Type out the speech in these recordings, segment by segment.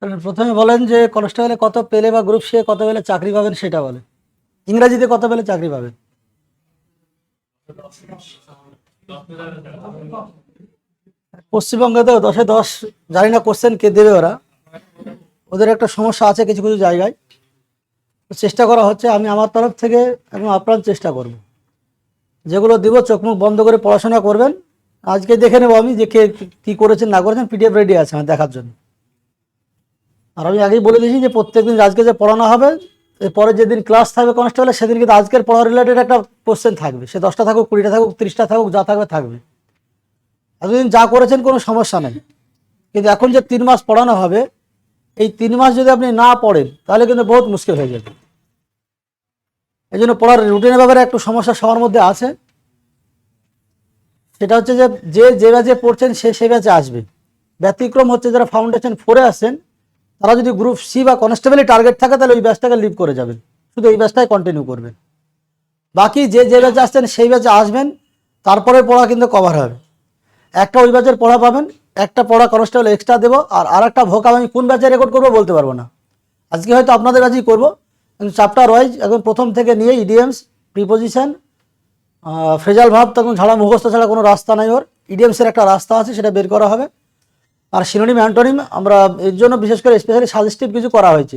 তাহলে প্রথমে বলেন যে কনস্টেবলে কত পেলে বা গ্রুপ সি কত পেলে চাকরি পাবেন সেটা বলেন। ইংরেজিতে কত পেলে চাকরি পাবেন? পশ্চিমবঙ্গে তো 10-এ 10, জানি না কোশ্চেন কে দেবে ওরা, ওদের একটা সমস্যা আছে কিছু কিছু জায়গায়। চেষ্টা করা হচ্ছে, আমি আমার তরফ থেকে এবং আপ্রাণ চেষ্টা করব, যেগুলো দিব চোখ মুখ বন্ধ করে পড়াশোনা করবেন। আজকে দেখে নেবো আমি যে কে কী করেছেন না করেছেন, পিডিএফ রেডি আছে আমার দেখার জন্য। আর আমি আগেই বলে দিয়েছি যে প্রত্যেকদিন আজকে যে পড়ানো হবে, এরপরে যেদিন ক্লাস থাকবে কনস্টেবলে সেদিন কিন্তু আজকের পড়া রিলেটেড একটা কোশ্চেন থাকবে, সে 10টা থাকুক 20টা থাকুক 30টা থাকুক, যা থাকবে থাকবে। এতদিন যা করেছেন কোনো সমস্যা নেই, কিন্তু এখন যে 3 মাস পড়ানো হবে, এই 3 মাস যদি আপনি না পড়েন তাহলে কিন্তু বহুত মুশকিল হয়ে যাবে। এই জন্য পড়ার রুটিনের ব্যাপারে একটু সমস্যা সবার মধ্যে আছে। সেটা হচ্ছে যে যে ব্যাচে পড়ছেন সে ব্যাচে আসবে। ব্যতিক্রম হচ্ছে যারা ফাউন্ডেশন 4-এ আসছেন, তারা যদি গ্রুপ সি বা কনস্টেবলের টার্গেট থাকে তাহলে ওই ব্যাচটাকে লিভ করে যাবেন, শুধু এই ব্যাচটাই কন্টিনিউ করবেন। বাকি যে ব্যাচে আসছেন সেই ব্যাচে আসবেন, তারপরে পড়া কিন্তু কভার হবে। একটা ওই ব্যাচের পড়া পাবেন, একটা পড়া কনস্টেবল এক্সট্রা দেবো, আর একটা ভোকাব আমি কোন ব্যাচে রেকর্ড করবো বলতে পারবো না। আজকে হয়তো আপনাদের ব্যাচেই করবো, কিন্তু চ্যাপ্টার ওয়াইজ একদম প্রথম থেকে নিয়ে ইডিএমস, প্রিপোজিশন, ফ্রেজাল ভাব তখন ছাড়া, মুখস্থ ছাড়া কোনো রাস্তা নাই ওর। ইডিএমসের একটা রাস্তা আছে, সেটা বের করা হবে। আর সিনোনিম অ্যান্টোনিম আমরা এর জন্য বিশেষ করে স্পেশালি সাজেস্টিভ কিছু করা হয়েছে।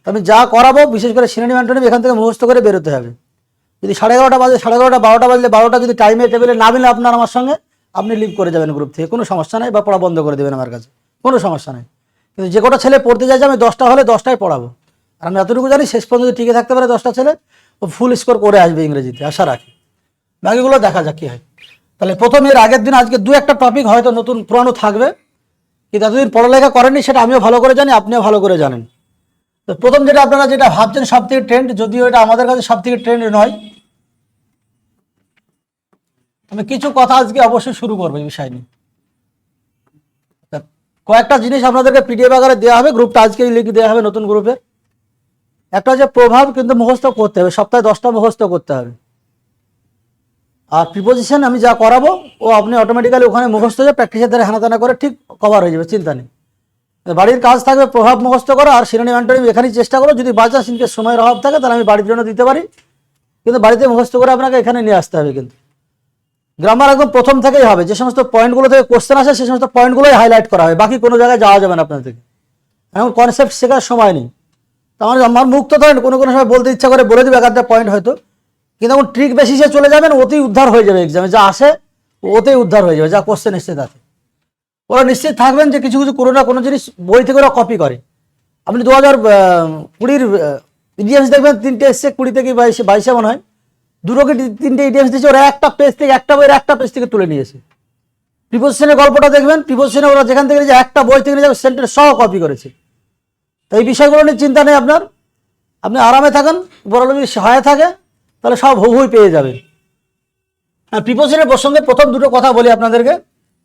আমি যা করাবো বিশেষ করে সিনোনিম অ্যান্টোনিম এখান থেকে মুখস্থ করে বেরোতে হবে। যদি 11:30 বাজে, 11:30, 12টা বাজলে 12টা যদি টাইমে টেবিলে না মিলে আপনার আমার সঙ্গে, আপনি লিভ করে যাবেন গ্রুপ থেকে, কোনো সমস্যা নেই, বা পড়া বন্ধ করে দেবেন আমার কাছে, কোনো সমস্যা নেই। কিন্তু যে কটা ছেলে পড়তে চাইছে আমি 10টা হলে 10টাই পড়াবো। আর আমি এতটুকু জানি শেষ পর্যন্ত টিকে থাকতে পারে 10টা ছেলে, ও ফুল স্কোর করে আসবে ইংরেজিতে, আশা রাখি। বাকিগুলো দেখা যাক কী হয়। তাহলে প্রথম এর আগের দিন আজকে 2-1টা টপিক হয়তো নতুন পুরানো থাকবে, কিন্তু এতদিন পড়ালেখা করেননি সেটা আমিও ভালো করে জানি, আপনিও ভালো করে জানেন। তো প্রথম যেটা আপনারা যেটা ভাবছেন সব থেকে ট্রেন্ড, যদিও এটা আমাদের কাছে সব থেকে ট্রেন্ড নয়, আমি কিছু কথা আজকে অবশ্যই শুরু করবো এই বিষয় নিয়ে। কয়েকটা জিনিস আপনাদেরকে পিডিএফ আকারে দেওয়া হবে, গ্রুপটা আজকেই লিখে দেওয়া হবে নতুন গ্রুপে। একটা হচ্ছে প্রভাব, কিন্তু মুখস্থ করতে হবে, সপ্তাহে 10টা মুখস্থ করতে হবে। আর প্রিপোজিশন আমি যা করাবো ও আপনি অটোমেটিক্যালি ওখানে মুখস্থ হয়ে প্র্যাকটিসের দ্বারা হানাতানা করে ঠিক কভার হয়ে যাবে, চিন্তা নেই। বাড়ির কাজ থাকবে প্রভাব মুখস্থ করা, আর সিনোনিম অ্যান্টোনিম এখানেই চেষ্টা করো। যদি বাচ্চা সিনকে সময়ের অভাব থাকে তাহলে আমি বাড়ির জন্য দিতে পারি, কিন্তু বাড়িতে মুখস্থ করে আপনাকে এখানে নিয়ে আসতে হবে। কিন্তু গ্রামার একদম প্রথম থেকেই হবে, যে সমস্ত পয়েন্টগুলো থেকে কোশ্চেন আসে সেই সমস্ত পয়েন্টগুলোই হাইলাইট করা হবে, বাকি কোনো জায়গায় যাওয়া যাবে না আপনার থেকে। এখন কনসেপ্ট শেখার সময় নেই, আমার মুখ তো ধরেন কোনো সময় বলতে ইচ্ছা করে বলে দেবে একটা পয়েন্ট হয়তো, কিন্তু এখন ট্রিক বেসিসে চলে যাবেন, ওতেই উদ্ধার হয়ে যাবে এক্সামে, যা আসে ওতেই উদ্ধার হয়ে যাবে, যা কোশ্চেন এসছে তাতে। ওরা নিশ্চিত থাকবেন যে কিছু কিছু কোনো না কোনো জিনিস বই থেকে ওরা কপি করে। আপনি 2020-এর ইডিএমস দেখবেন 3টে এসছে, 20 থেকে 22-এ মনে হয়, 2 কি 3টে ইডিএমস দিয়েছে, ওরা একটা পেজ থেকে, একটা বইয়ের একটা পেজ থেকে তুলে নিয়েছে। প্রিপোজিশনের গল্পটা দেখবেন, প্রিপোজিশনে ওরা যেখান থেকে যে একটা বই থেকে নিয়ে সেন্টেন্স সহ কপি করেছে। তো এই বিষয়গুলো নিয়ে চিন্তা নেই আপনার, আপনি আরামে থাকেন, বড় যদি সহায় থাকে তাহলে সব হুই পেয়ে যাবেন। হ্যাঁ, প্রিপোজিশনের প্রসঙ্গে প্রথম দুটো কথা বলি আপনাদেরকে,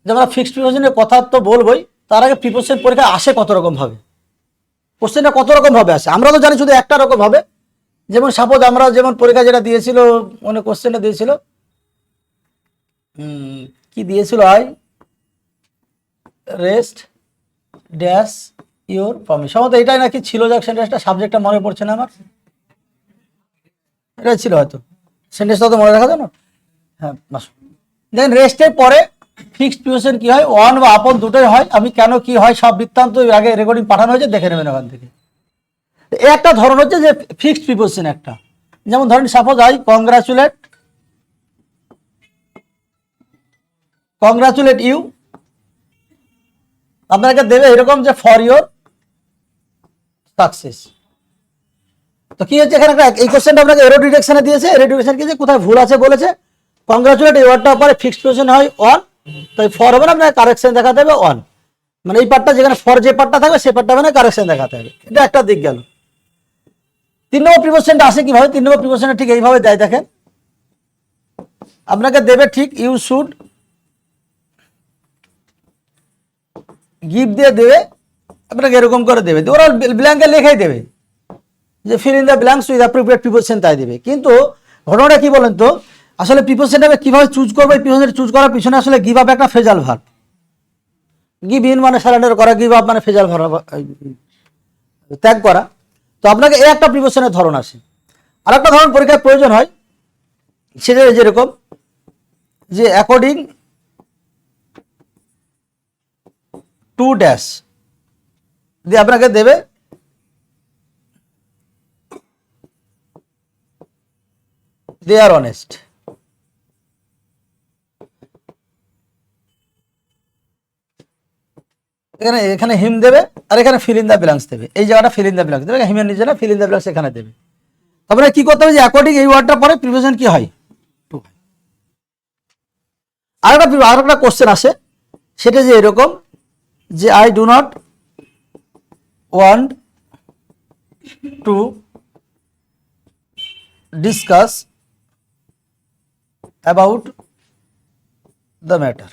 যে আমরা ফিক্সড প্রিপোজিশনের কথা তো বলবোই, তার আগে প্রিপোজিশন পরীক্ষা আসে কত রকম ভাবে, কোশ্চেনটা কত রকম ভাবে আসে। আমরা তো জানি শুধু একটা রকম হবে, যেমন সাপোজ আমরা যেমন পরীক্ষা যেটা দিয়েছিল, মানে কোশ্চেনটা দিয়েছিল কি দিয়েছিল, রেস্ট ড্যাশ ইউর প্রমিস, সম্ভবত এটাই নাকি ছিল, যাক সেন্টেন্সটা, সাবজেক্টটা মনে পড়ছে না আমার, এটাই ছিল হয়তো, সেন্টেন্সটা তো মনে রাখা যায় না। হ্যাঁ, দেন রেস্টের পরে ফিক্সড প্রিপোজিশন কি হয়, অন বা আপন দুটোই হয়। আমি কেন কি হয় সব বৃত্তান্ত আগে রেকর্ডিং পাঠানো হয়েছে, দেখে নেবেন ওখান থেকে। একটা ধরন হচ্ছে যে ফিক্সড প্রিপোজিশন একটা, যেমন ধরেন সাপোজ কংগ্রাচুলেট ইউ, আপনাকে দেবে এরকম যে ফর ইউর সাকসেস। তো কি হচ্ছে এখানে, এই কোশ্চেনটা আপনাকে এরর ডিটেকশনে দিয়েছে, এরর ডিটেকশন কি, কোথায় ভুল আছে বলেছে। কংগ্রাচুলেট এই ওয়ার্ডটার পরে ফিক্সড প্রিপোজিশন হয় অন, তো ফর হবে না, আপনাকে কারেকশন দেখাতে হবে অন, মানে এই পার্টটা যেখানে ফর যে পার্টটা থাকবে সেই পার্টটা মানে কারেকশন দেখাতে হবে, এটা একটা দিক গেল। 3 নম্বর প্রিপোজিশনটা আসে কিভাবে, 3 নম্বর প্রিপোজিশনটা ঠিক এইভাবে দেয়, দেখেন আপনাকে দেবে ঠিক ইউ শুড গিভ দিয়ে দেবে, আপনাকে এরকম করে দেবে, ওরা ব্ল্যাঙ্কে লেখাই দেবে যে fill in the blanks with appropriate preposition, তাই দেবে। কিন্তু ঘটনাটা কি বলেন তো, আসলে প্রিপোজিশনটা কিভাবে চুজ করবো, এই প্রিপোজিশন চুজ করার পিছনে আসলে গিভ আপ একটা ফ্রেজাল ভার্ব। গিভ ইন মানে সারেন্ডার করা, গিভ আপ মানে ফেজাল ভরা, ত্যাগ করা। তো আপনাকে এই একটা প্রিপোজিশনের ধরন আসে। আর একটা ধরন পরীক্ষায় প্রয়োজন হয়, সেটা যেরকম যে অ্যাকর্ডিং টু ড্যাশ দিয়ে আপনাকে দেবে দে আর অনেস্ট। এখানে এখানে হিম দেবে আর এখানে ফিল ইন দ্য ব্ল্যাঙ্কস দেবে, এই জায়গাটা ফিল ইন দ্য ব্ল্যাঙ্কস দেবে, হিমের নিচে না ফিল ইন দ্য ব্ল্যাঙ্কস এখানে দেবে। তারপরে কি করতে হবে যে অ্যাকর্ডিং এই ওয়ার্ডটা পরে প্রিপোজিশন কি হয় টু। আরেকটা কোশ্চেন আসে, সেটা যে এরকম যে I do not want to discuss about the matter.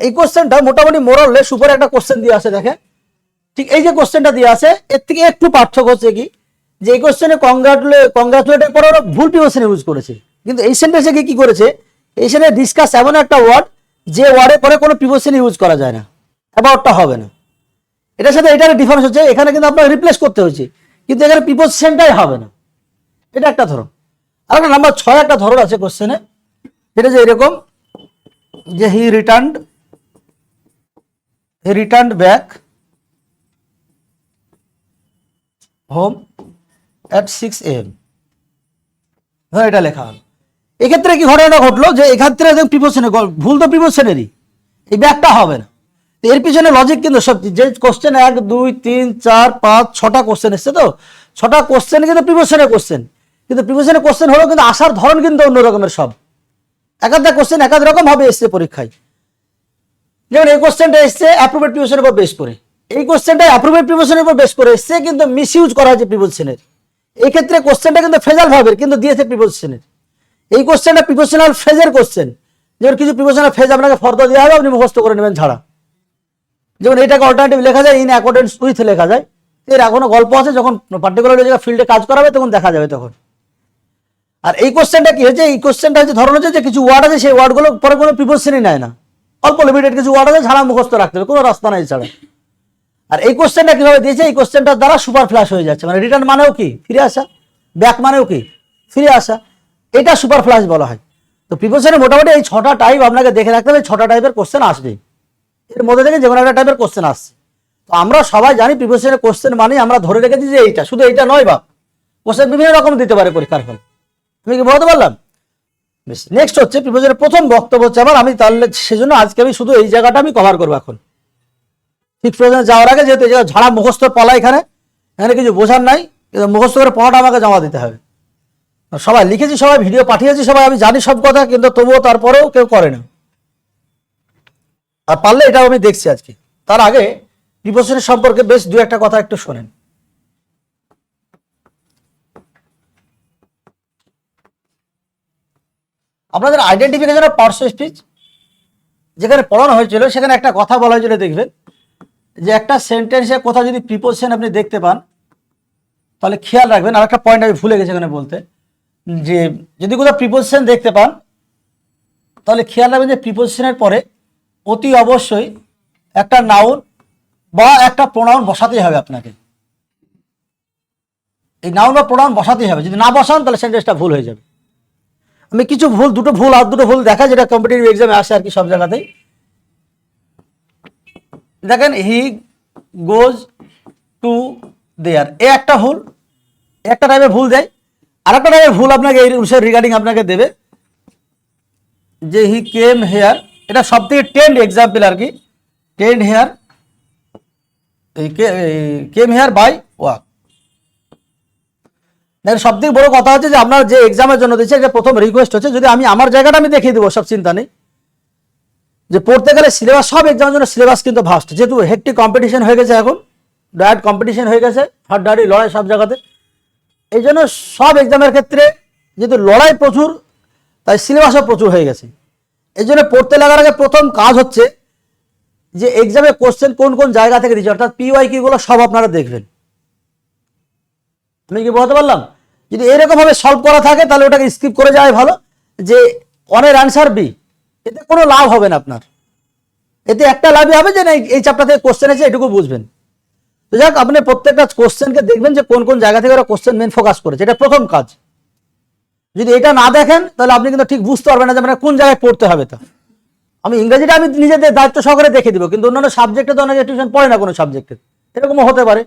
এই কোশ্চেনটা মোটামুটি মোরাললেস উপরে একটা কোশ্চেন দিয়ে আসে, দেখেন ঠিক এই যে কোশ্চেনটা দিয়ে আসে এর থেকে একটু পার্থক্য হচ্ছে কি যে এই কোশ্চেনে কংগ্রাচুলেটের পরে ওরা ভুল প্রিপোজিশন ইউজ করেছে, কিন্তু এই সেন্টেন্সে কি করেছে, এই সেন্টেন্সে ডিসকাস এমন একটা ওয়ার্ড যে ওয়ার্ডের পরে কোনো প্রিপোজিশন ইউজ করা যায় না, অ্যাবাউটটা হবে না। এটার সাথে এটার ডিফারেন্স হচ্ছে এখানে কিন্তু আপনাকে রিপ্লেস করতে হচ্ছে, কিন্তু এখানে প্রিপোজিশনটাই হবে না। এটা একটা ধরন। আর একটা নাম্বার 6 একটা ধরন আছে কোশ্চেনে, এটা যে এরকম যে he returned back home at 6 AM। হ্যাঁ, এটা লেখা হলো। এক্ষেত্রে কি ঘটনাটা ঘটলো যে এক্ষেত্রে প্রিপোজিশনে ভুল, তো প্রিপোজিশনেরই, এই ব্যাকটা হবে না। এর পিছনে লজিক কিন্তু সব যে কোশ্চেন 1 2 3 4 5 6টা কোশ্চেন এসছে, তো 6টা কোশ্চেন কিন্তু প্রিপোজিশনের কোশ্চেন, কিন্তু প্রিপোজিশনের কোশ্চেন হলো কিন্তু আসার ধরন কিন্তু অন্য রকমের। সব একাধিক কোশ্চেন একাধিক রকম ভাবে এসছে পরীক্ষায়। যেমন এই কোশ্চেনটা এসছে অ্যাপ্রোপ্রিয়েট প্রিপোজিশনের উপর বেস করে, এই কোশ্চেনটা অ্যাপ্রোপ্রিয়েট প্রিপোজিশনের উপর বেস করে এসছে, কিন্তু মিসইউজ করা হয়েছে প্রিপোজিশনের। এই ক্ষেত্রে কোশ্চেনটা কিন্তু ফ্রেজাল ভাবের, কিন্তু দিয়েছে প্রিপোজিশনের। এই কোশ্চেনটা প্রিপোজিশনাল ফ্রেজের কোশ্চেন, যেমন কিছু প্রিপোজিশনাল ফ্রেজ আপনাকে ফর্দ দেওয়া হবে, আপনি মুখস্থ করে নেবেন ছাড়া। যেমন এটাকে অল্টারনেটিভ লেখা যায় ইন অ্যাকর্ডেন্স উইথ লেখা যায়। এর এখনো গল্প আছে, যখন পার্টিকুলার জায়গায় ফিল্ডে কাজ করাবে তখন দেখা যাবে তখন। আর এই কোশ্চেনটা কি হয়েছে, এই কোশ্চেনটা হচ্ছে ধরন হচ্ছে যে কিছু ওয়ার্ড আছে, সেই ওয়ার্ডগুলো পরে কোনো প্রিপোজিশনই নেয় না, অল্প লিমিটেড কিছু ওয়ার্ড আছে, ছাড়া মুখস্থ রাখতে হবে, কোনো রাস্তা নাই ছাড়া। আর এই কোশ্চেনটা কিভাবে দিয়েছে, এই কোশ্চেনটার দ্বারা সুপার ফ্ল্যাশ হয়ে যাচ্ছে, মানে রিটার্ন মানেও কি ফিরে আসা, ব্যাক মানেও কি ফিরে আসা, এটা সুপার ফ্ল্যাশ বলা হয়। তো প্রিপোজিশনে মোটামুটি এই 6টা টাইপ আপনাকে দেখে রাখতে হবে, 6টা টাইপের কোশ্চেন আসবে, এর মধ্যে থেকে যে কোনো একটা টাইপের কোশ্চেন আসছে। তো আমরা সবাই জানি প্রিপোজিশনের কোশ্চেন মানে আমরা ধরে রেখেছি যে এইটা, শুধু এইটা নয়, বা কোশ্চেন বিভিন্ন রকম দিতে পারে পরীক্ষার ফল। আমি কি বলতে পারলাম? বেশ, নেক্সট হচ্ছে প্রিপোজিশনের প্রথম বক্তব্য হচ্ছে আমার, আমি তাহলে সেজন্য আজকে আমি শুধু এই জায়গাটা আমি কভার করবো এখন। ঠিক প্রিপোজিশনে যাওয়ার আগে যেহেতু এই জায়গা ঝাড়া মুখস্থ পালা, এখানে কিছু বোঝার নাই, কিন্তু মুখস্থ করে পড়াটা আমাকে জমা দিতে হবে। সবাই লিখেছি, সবাই ভিডিও পাঠিয়েছি, সবাই আমি জানি সব কথা, কিন্তু তবুও তারপরেও কেউ করে না। আর পারলে এটাও আমি দেখছি আজকে। তার আগে প্রিপোজিশনের সম্পর্কে বেশ দু একটা কথা একটু শোনেন। আপনাদের identification of parts of speech যেখানে পড়ানো হয়েছিল, সেখানে একটা কথা বলা হয়েছিল, দেখবেন যে একটা সেন্টেন্সে কোথাও যদি প্রিপোজিশন আপনি দেখতে পান তাহলে খেয়াল রাখবেন। আর একটা পয়েন্ট আমি ভুলে গেছি এখানে বলতে, যে যদি কোথাও প্রিপোজিশন দেখতে পান তাহলে খেয়াল রাখবেন যে প্রিপোজিশনের পরে অতি অবশ্যই একটা নাউন বা একটা প্রোনাউন বসাতেই হবে আপনাকে। এই নাউন বা প্রোনাউন বসাতেই হবে, যদি না বসান তাহলে সেন্টেন্সটা ভুল হয়ে যাবে। আমি কিছু ভুল, দুটো ভুল দেখা, যেটা কম্পিটিটিভ এক্সামে আসে আর কি, সব জায়গাতেই। দেখেন হি গোজ টু দেয়ার, এ একটা ভুল, একটা টাইপের ভুল দেয়। আর একটা টাইপের ভুল আপনাকে এই বিষয়ে রিগার্ডিং আপনাকে দেবে যে হি কেম হেয়ার, এটা সব থেকে টেন্ড এক্সাম্পল আর কি, tend here, came here by walk. সব থেকে বড় কথা হচ্ছে যে আপনার যে এক্সামের জন্য দিচ্ছে, এটা প্রথম রিকোয়েস্ট হচ্ছে, যদি আমি আমার জায়গাটা আমি দেখিয়ে দেবো, সব চিন্তা নেই, যে পড়তে গেলে সিলেবাস, সব এক্সামের জন্য সিলেবাস কিন্তু ভাস্ট, যেহেতু হেক্টিক কম্পিটিশন হয়ে গেছে, এখন ডায়েট কম্পিটিশন হয়ে গেছে, হাড্ডাহাড্ডি লড়াই সব জায়গাতে। এই জন্য সব এক্সামের ক্ষেত্রে যেহেতু লড়াই প্রচুর, তাই সিলেবাসও প্রচুর হয়ে গেছে। এই জন্য পড়তে লাগার আগে প্রথম কাজ হচ্ছে যে এক্সামে কোশ্চেন কোন কোন জায়গা থেকে দিচ্ছে, অর্থাৎ PYQ গুলো সব আপনারা দেখবেন। আমি কি বলতে পারলাম? যদি এরকম ভাবে সলভ করা থাকে তাহলে ওটাকে স্কিপ করে যাওয়াই ভালো, যে অনের অ্যান্সার বি, এতে কোনো লাভ হবে না আপনার। এতে একটা লাভই হবে যে না এই চ্যাপ্টার থেকে কোশ্চেন আছে এটুকু বুঝবেন। তো যাক, আপনি প্রত্যেকটা কোশ্চেনকে দেখবেন যে কোন কোন জায়গা থেকে ওরা কোশ্চেন মেন ফোকাস করেছে, এটা প্রথম কাজ। যদি এটা না দেখেন তাহলে আপনি কিন্তু ঠিক বুঝতে পারবেন না যে মানে কোন জায়গায় পড়তে হবে। তা আমি ইংরেজিটা আমি নিজেদের দায়িত্ব সহকারে দেখে দিব, কিন্তু অন্যান্য সাবজেক্টে তো অনেকে টিউশন পড়ে না কোনো সাবজেক্টে, এরকমও হতে পারে।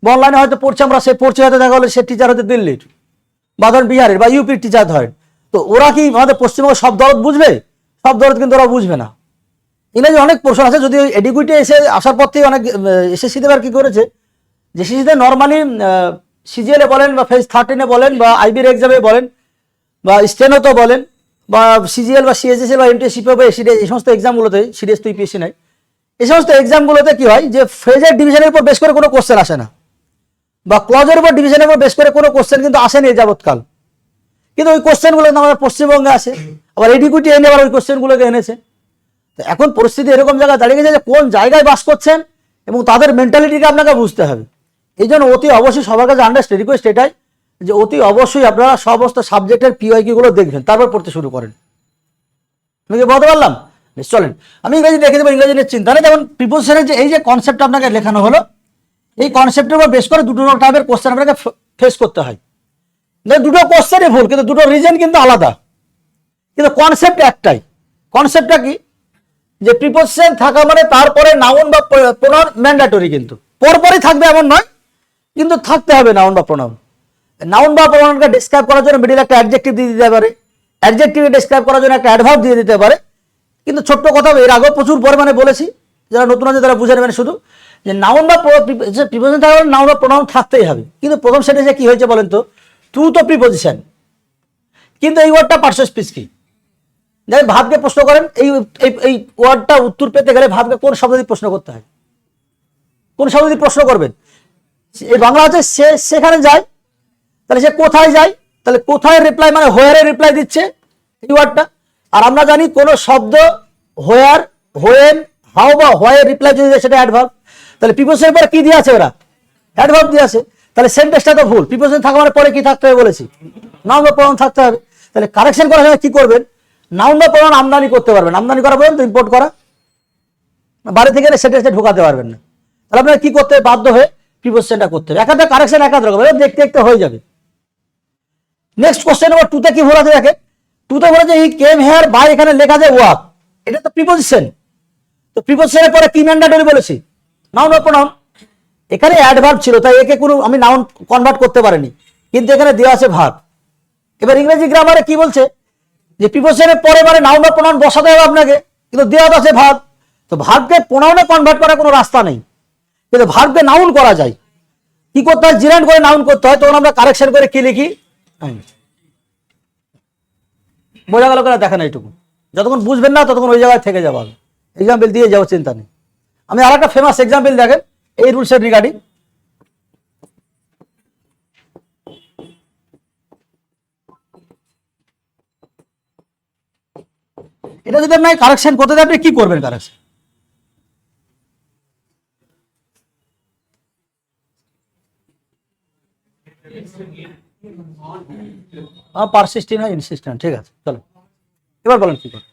বা অনলাইনে হয়তো পড়ছে, আমরা সে পড়ছে হয়তো দেখা গেলো সে টিচার হতে দিল্লির বা ধরেন বিহারের বা ইউপির টিচার ধরেন, তো ওরা কি আমাদের পশ্চিমবঙ্গের সব দরদ বুঝবে? সব দরদ কিন্তু ওরা বুঝবে না। ইংরেজি অনেক প্রশ্ন আছে, যদি এডিকুইটি এসে আসার পর থেকে অনেক এসএসসিতে আর কি করেছে যে এসএসসিতে নর্মালি সিজিএলে বলেন বা ফেজ 13-এ বলেন বা আইবির এক্সামে বলেন বা স্টেনোতে বলেন বা সিজিএল বা সিএসএসএল বা এমটিএসসিপি বা এসিডিএস, এই সমস্ত এক্সামগুলোতে, সিরিয়াস তো ইউপিএসসি নাই, এই সমস্ত এক্সামগুলোতে কি হয় যে ফেজের ডিভিশনের উপর বেশ করে কোনো কোশ্চেন আসে না, বা ক্লজের উপর ডিভিশনের উপর বেশ করে কোনো কোশ্চেন কিন্তু আসেনি এই যাবৎকাল। কিন্তু ওই কোশ্চেনগুলো আমাদের পশ্চিমবঙ্গে আসে, আবার এডিকুইটি এনে আবার ওই কোশ্চেনগুলোকে এনেছে। তো এখন পরিস্থিতি এরকম জায়গায় দাঁড়িয়ে গেছে যে কোন জায়গায় বাস করছেন এবং তাদের মেন্টালিটিকে আপনাকে বুঝতে হবে। এই জন্য অতি অবশ্যই সবার কাছে আন্ডারস্ট্যান্ড রিকোয়েস্ট এটাই যে অতি অবশ্যই আপনারা সমস্ত সাবজেক্টের পিওয়াইকিউ গুলো দেখবেন, তারপর পড়তে শুরু করেন। আমি কি বলতে পারলাম? চলেন আমি ইংরেজি দেখে দেবো, ইংরেজি নিয়ে চিন্তা নেই। যেমন প্রিপোজিশনের যে এই যে কনসেপ্ট আপনাকে লেখানো হলো, এই কনসেপ্টের উপর বেশ করে দুটো টাইপের কোশ্চেন আপনাকে ফেস করতে হয়। দুটো কোশ্চেনই ভুল, কিন্তু দুটো রিজন কিন্তু আলাদা, কিন্তু কনসেপ্ট একটাই। কনসেপ্টটা কি? যে প্রিপোজিশন থাকা মানে তারপরে নাউন বা প্রোনাউন ম্যান্ডেটরি, কিন্তু পরপরই থাকবে এমন নয়, কিন্তু থাকতে হবে নাউন বা প্রোনাউন। নাউন বা প্রোনাউনকে ডিসক্রাইব করার জন্য মিডিল একটা অ্যাডজেক্টিভ দিয়ে দিতে পারে, অ্যাডজেক্টিভকে ডিসক্রাইব করার জন্য একটা অ্যাডভার্ব দিয়ে দিতে পারে। কিন্তু ছোট্ট কথা, এর আগেও প্রচুর পরিমাণে বলেছি, যারা নতুন আছে তারা বুঝে নেবেন শুধু যে নাউন বা প্রিপোজিশন থাকা মানে নাউন বা প্রোনাউন থাকতেই হবে। কিন্তু প্রথম সেন্টেন্সে কি হয়েছে বলেন তো? টু তো প্রিপোজিশন, কিন্তু এই ওয়ার্ডটা পার্শ্ব স্পিচ কি? দেখেন, ভাবকে প্রশ্ন করেন, এই এই ওয়ার্ডটা উত্তর পেতে গেলে ভাবকে কোন শব্দ দিয়ে প্রশ্ন করতে হয়? কোন শব্দ দিয়ে প্রশ্ন করবেন? এই বাংলা হচ্ছে সে সেখানে যায়, তাহলে সে কোথায় যায়? তাহলে কোথায় রিপ্লাই মানে হোয়ারে রিপ্লাই দিচ্ছে এই ওয়ার্ডটা। আর আমরা জানি কোন শব্দ হোয়ার, হোয়েন, হাউ বা হোয়াই রিপ্লাই যদি দেয় সেটা অ্যাডভার্ব। তাহলে প্রিপোজিশনের পরে কি দিয়ে আছে ওরা? অ্যাডভার্ব দিয়ে আছে। তাহলে সেন্টেন্সটা তো ভুল। প্রিপোজিশন থাকা মানে পরে কি থাকতে হবে বলেছি? নাউন বা প্রোনাউন থাকতে হবে। তাহলে কারেকশন করার সময় কি করবেন? নাউন বা প্রোনাউন আমদানি করতে পারবেন, আমদানি করা পর্যন্ত ইম্পোর্ট করা, বাড়ি থেকে সেন্টেন্সে ঢোকাতে পারবেন না। তাহলে আপনাকে কি করতে হবে? বাধ্য হয়ে প্রিপোজিশনটা করতে হবে। একাধিক কারেকশন একাধিক রকম, দেখতে দেখতে হয়ে যাবে। নেক্সট কোশ্চেন নাম্বার 2 তে কি বলা আছে দেখেন। 2 তে বলেছে হি কেম হিয়ার বাই, এখানে লেখা আছে ওয়াক, এটা তো প্রিপোজিশন। তো প্রিপোজিশনের পরে কি ম্যান্ডেটরি বলেছি? নাউন বা প্রোনাউন। এখানে অ্যাডভার্ব ছিল, তাই একে কোনো আমি নাউন কনভার্ট করতে পারিনি, কিন্তু এখানে দেওয়া আছে ভার্ব। এবার ইংরেজি গ্রামারে কি বলছে যে প্রিপোজিশনের পরে মানে নাউন বা প্রোনাউন বসাতে হবে আপনাকে, কিন্তু দেওয়া আছে ভার্ব। তো ভার্বকে প্রোনাউনে কনভার্ট করার কোনো রাস্তা নেই, কিন্তু ভার্বকে নাউন করা যায়। কি করতে হয়? জিরান্ড করে নাউন করতে হয়। তখন আমরা কারেকশন করে কি লিখি? বোঝা গেল করে দেখেন এইটুকু। যতক্ষণ বুঝবেন না ততক্ষণ ওই জায়গায় থেকে যাবো, এক্সাম্পল দিয়ে যাবো, চিন্তা নেই। আমি আর একটা ফেমাস এক্সাম্পল দেখেন এই রুলসের রিগার্ডিং। এটা যদি আপনি কারেকশন করতে দেন, আপনি কি করবেন কারেকশন? পারসিস্টেন্ট হয় ইনসিস্টেন্ট, ঠিক আছে চলো এবার বলেন কি করবেন।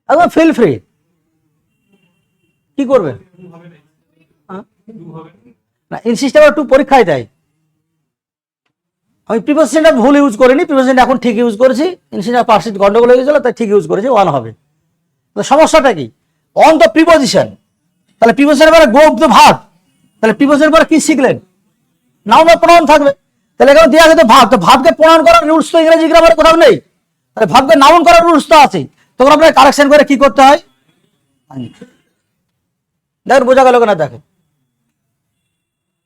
একদম ফিল ফ্রি, কি করবেন? না, ইনসিস্টেন্ট টু পরীক্ষায় দেয়। আমি প্রিপোজিশনটা ভুল ইউজ করিনি, প্রিপোজিশনটা এখন ঠিক ইউজ করেছি। ইনসিস্টেন্ট পারসিস্ট গন্ডগোল হয়ে গেছিল, তাই ঠিক ইউজ করেছি, ওয়ান হবে। তো সমস্যাটা কি? অন দ্য প্রিপোজিশন, তাহলে প্রিপোজিশনের পরে গো টু ভার্ব, তাহলে প্রিপোজিশনের পরে কি শিখলেন? নাউন বা প্রোনাউন থাকবে। তাহলে এখানে দেওয়া আছে তো ভার্ব, তো ভার্বকে প্রোনাউন করার রুলস তো ইংরেজি গ্রামারে কোথাও নেই, তাহলে ভার্বকে নাউন করার রুলস তো আছে। তখন আপনাকে কারেকশন করে কি করতে হয়? দেখেন বোঝা গেল কিনা দেখেন।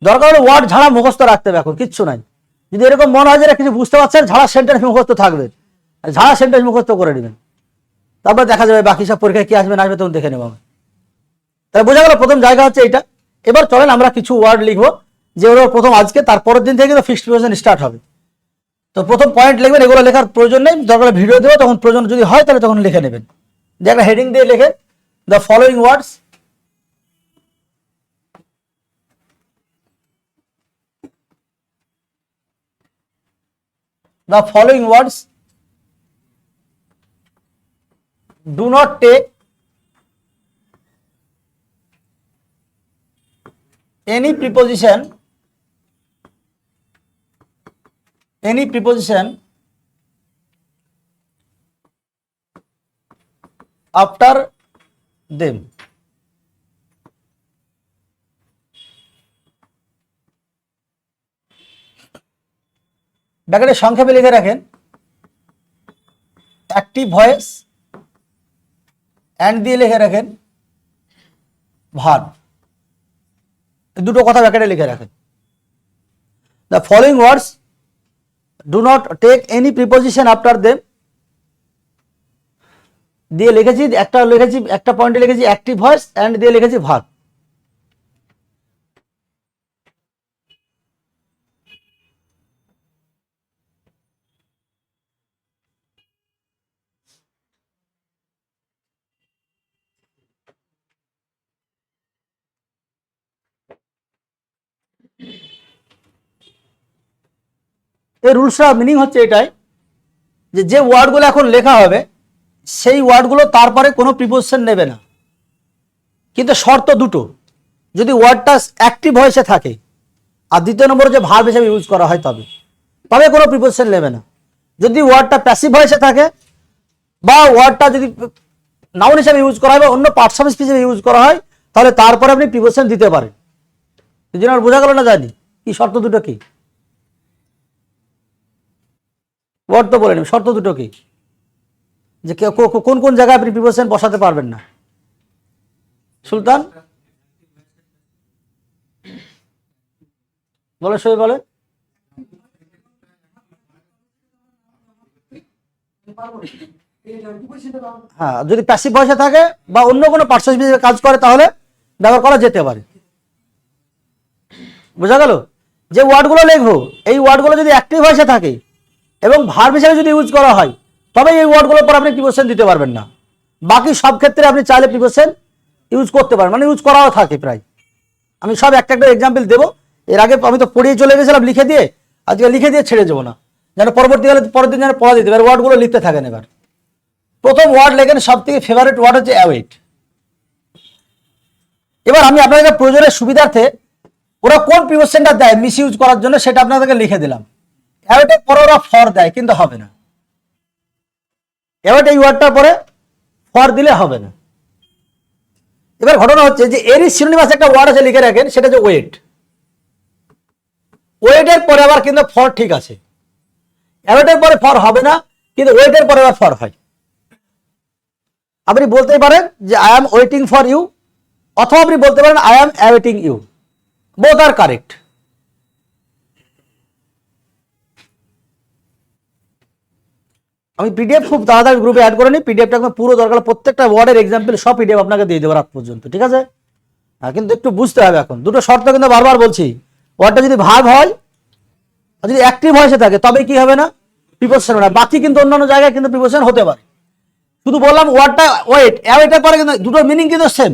দরকার হলে ওয়ার্ড ঝাড়া মুখস্থ রাখতে হবে, এখন কিচ্ছু নাই। যদি এরকম মনে হয় যে কিছু বুঝতে পারছেন, ঝাড়া সেন্টেন্স মুখস্থ থাকবে, ঝাড়া সেন্টেন্স মুখস্থ করে নেবেন, তারপর দেখা যাবে বাকি সব পরীক্ষায় কি আসবে না আসবে তখন দেখে নেব আমি। তাহলে বোঝা গেল প্রথম জায়গা হচ্ছে এটা। এবার চলেন আমরা কিছু ওয়ার্ড লিখবো, যেগুলো প্রথম আজকে, তারপরের দিন থেকে কিন্তু ফিক্সড প্রিপারেশন স্টার্ট হবে। তো প্রথম পয়েন্ট লিখবেন, এগুলো লেখার প্রয়োজন নেই, দরকার ভিডিও দেবো তখন প্রয়োজন যদি হয় তাহলে তখন লিখে নেবেন। যে একটা হেডিং দিয়ে লেখে the following words, the following words do not take any preposition after them. ব্র্যাকেটে সংক্ষেপে লিখে রাখেন অ্যাক্টিভ ভয়েস অ্যান্ড দিয়ে লিখে রাখেন ভার্ব, দুটো কথা ব্র্যাকেটে লিখে রাখেন। The following words do not take any preposition after them দিয়ে লিখেছি, একটা পয়েন্টে লিখেছি অ্যাক্টিভ ভয়েস অ্যান্ড দিয়ে লিখেছি ভার্ব। এই রুলসটা মিনিং হচ্ছে এটাই যে ওয়ার্ডগুলো এখন লেখা হবে সেই ওয়ার্ডগুলো তারপরে কোনো প্রিপোজিশন নেবে না, কিন্তু শর্ত দুটো, যদি ওয়ার্ডটা অ্যাক্টিভ ভয়েসে থাকে আর দ্বিতীয় নম্বরে যে ভার্ব হিসেবে ইউজ করা হয় তবে কোনো প্রিপোজিশন নেবে না। যদি ওয়ার্ডটা প্যাসিভ ভয়েসে থাকে বা ওয়ার্ডটা যদি নাউন হিসেবে ইউজ করা হয় বা অন্য পার্টস অফ স্পিচ হিসেবে ইউজ করা হয় তাহলে তারপরে আপনি প্রিপোজিশন দিতে পারেন। এই জন্য বোঝা গেল না জানি কি শর্ত দুটো কি, ওয়ার্ড তো বলে নিন শর্ত দুটো কি, যে কোন কোন জায়গায় আপনি প্রিপোজিশন বসাতে পারবেন না। সুলতান বলে, সই বলে। হ্যাঁ, যদি প্যাসিভ ভয়েসে থাকে বা অন্য কোনো পার্টস অফ স্পিচে কাজ করে তাহলে ব্যবহার করা যেতে পারে। বোঝা গেল? যে ওয়ার্ডগুলো লিখবো এই ওয়ার্ডগুলো যদি অ্যাক্টিভ ভয়েসে থাকে এবং ভার্ব হিসেবে যদি ইউজ করা হয় তবে এই ওয়ার্ডগুলোর পর আপনি প্রিপোজিশন দিতে পারবেন না। বাকি সব ক্ষেত্রে আপনি চাইলে প্রিপোজিশন ইউজ করতে পারেন, মানে ইউজ করাও থাকে প্রায়। আমি সব একটা এক্সাম্পল দেবো। এর আগে আমি তো পড়িয়ে চলে গেছিলাম লিখে দিয়ে, আজকে লিখে দিয়ে ছেড়ে যাবো না, যেন পরবর্তীকালে পরের দিন যেন পড়া দিতে পারে। ওয়ার্ডগুলো লিখতে থাকেন। এবার প্রথম ওয়ার্ড লেখেন, সব থেকে ফেভারিট ওয়ার্ড হচ্ছে অ্যাওয়েট। এবার আমি আপনাদের প্রয়োজনের সুবিধার্থে ওরা কোন প্রিপোজিশনটা দেয় মিস ইউজ করার জন্য সেটা আপনাদেরকে লিখে দিলাম। অ্যাওয়েটের পরে ওরা ফর দেয়, কিন্তু হবে না। অ্যাওয়েট এই ওয়ার্ডটার পরে ফর দিলে হবে না। এবার ঘটনা হচ্ছে যে এরই সিনোনিমাস একটা ওয়ার্ড আছে লিখে রাখেন, সেটা হচ্ছে ওয়েট। ওয়েটের পরে আবার কিন্তু ফর ঠিক আছে, অ্যাওয়েটের পরে ফর হবে না, কিন্তু ওয়েটের পরে আবার ফর হয়। আপনি বলতেই পারেন যে I am waiting for you, অথবা আপনি বলতে পারেন I am awaiting you, both আর কারেক্ট। আমি পিডিএফ খুব তাড়াতাড়ি গ্রুপে অ্যাড করে নিই, পিডিএফটা একদম পুরো দরকার, প্রত্যেকটা ওয়ার্ডের এক্সাম্পল সব পিডিএফ আপনাকে দিয়ে দেবো রাত পর্যন্ত, ঠিক আছে? হ্যাঁ, কিন্তু একটু বুঝতে হবে এখন দুটো শর্ত, কিন্তু বারবার বলছি, ওয়ার্ডটা যদি ভার্ব হয় আর যদি অ্যাক্টিভ ভয়েসে থাকে তবে কি হবে না, প্রিপোজিশন হবে না। বাকি কিন্তু অন্যান্য জায়গায় কিন্তু প্রিপোজিশন হতে পারে। শুধু বললাম ওয়ার্ডটা ওয়েট, অ্যাওয়েটের পরে কিন্তু দুটোর মিনিং কিন্তু সেম।